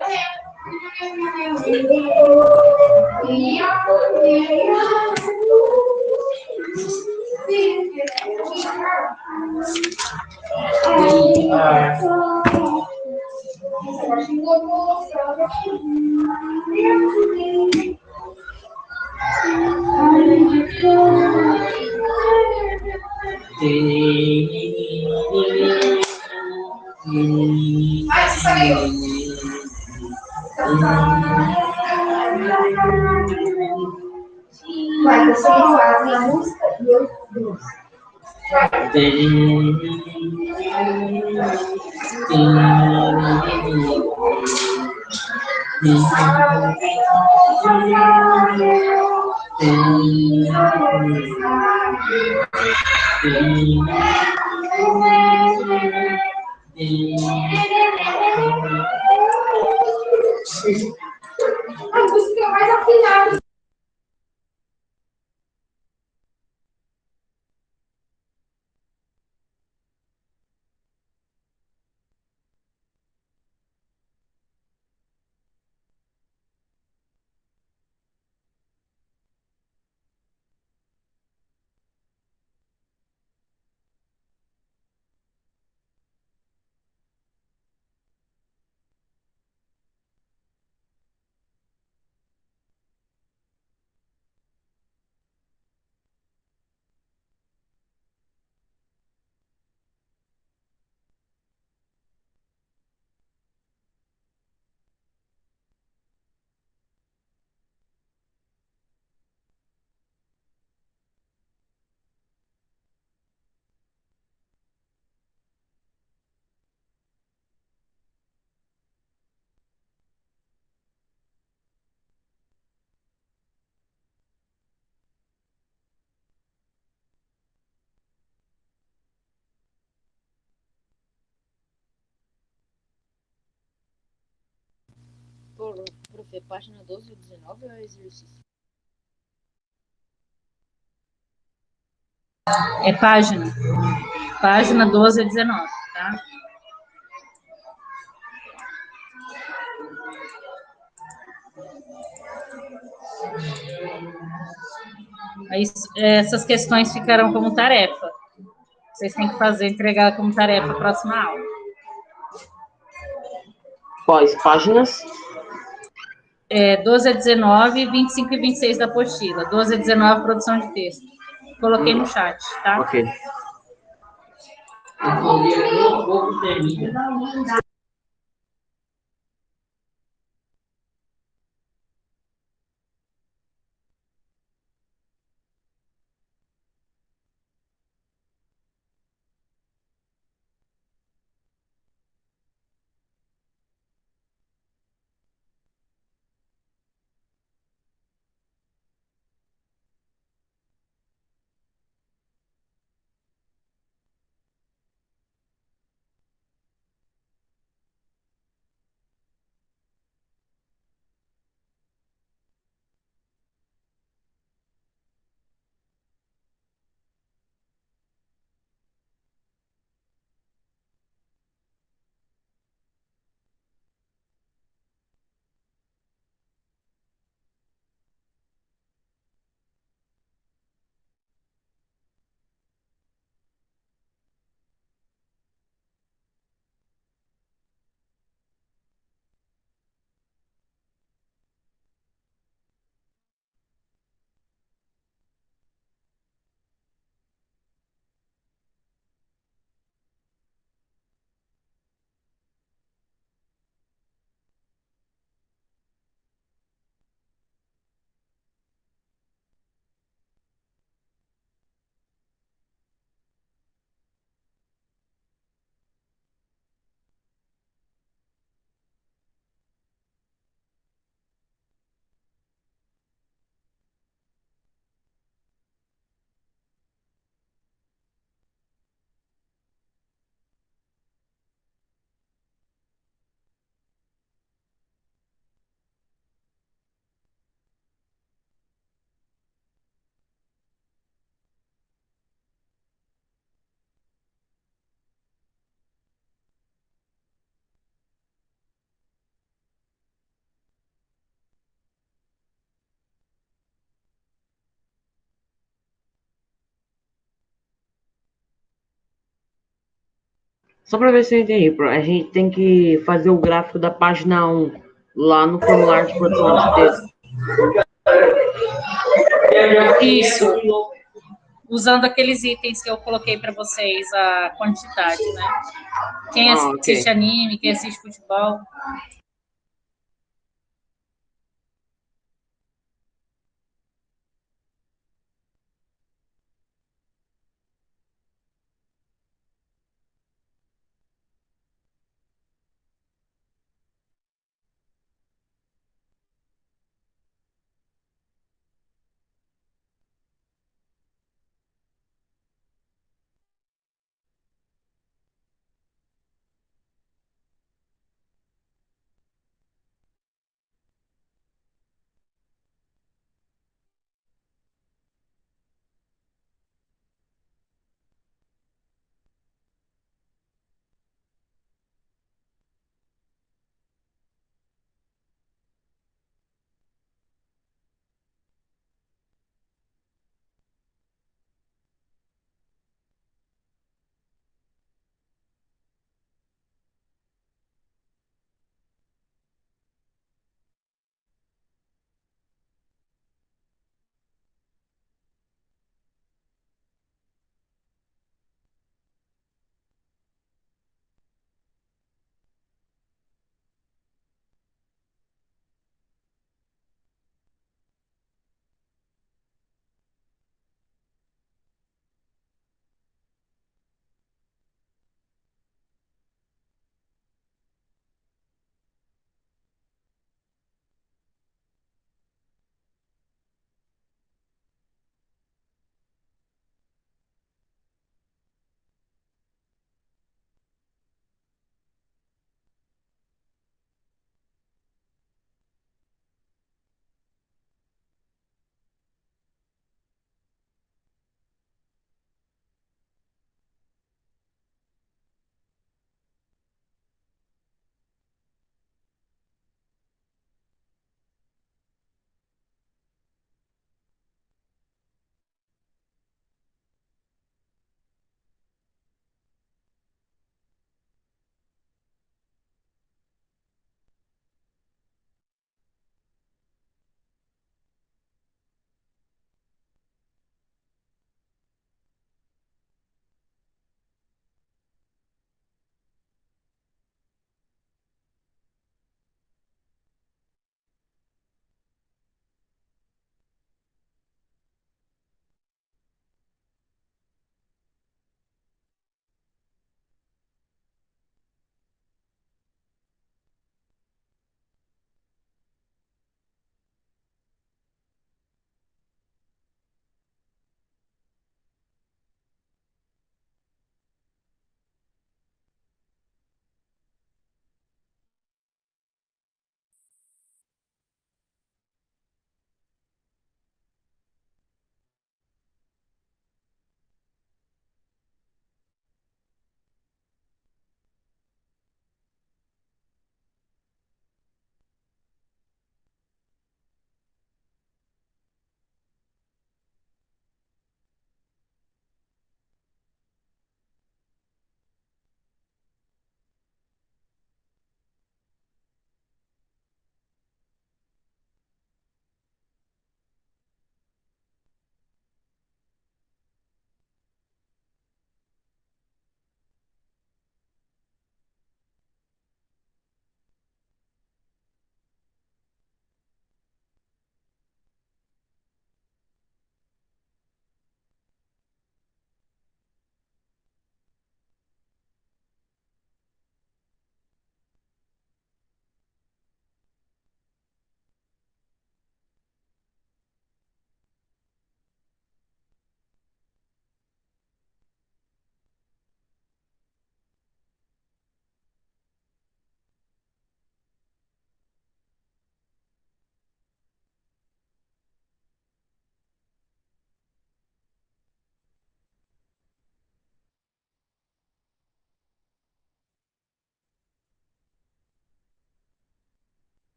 Mas isso aí, vai, vocês fazem a música e eu danço. A música mais afinada. Prof, página 12 e 19 é o exercício? É página. Página 12 a 19, tá? Aí, essas questões ficarão como tarefa. Vocês têm que fazer, entregar como tarefa a próxima aula. Quais páginas? 12 a 19, 25 e 26 da apostila. 12 a 19, produção de texto. Coloquei no chat, tá? Ok. Eu vou ler um pouco termina. Só para ver se eu entendi, a gente tem que fazer o gráfico da página 1 lá no formulário de produção de texto. Isso. Usando aqueles itens que eu coloquei para vocês, a quantidade, né? Quem assiste Ok. anime, quem assiste futebol.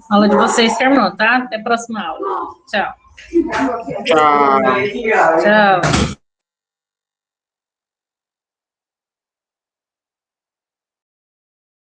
A aula de vocês terminou, tá? Até a próxima aula. Tchau. Tchau. Tchau.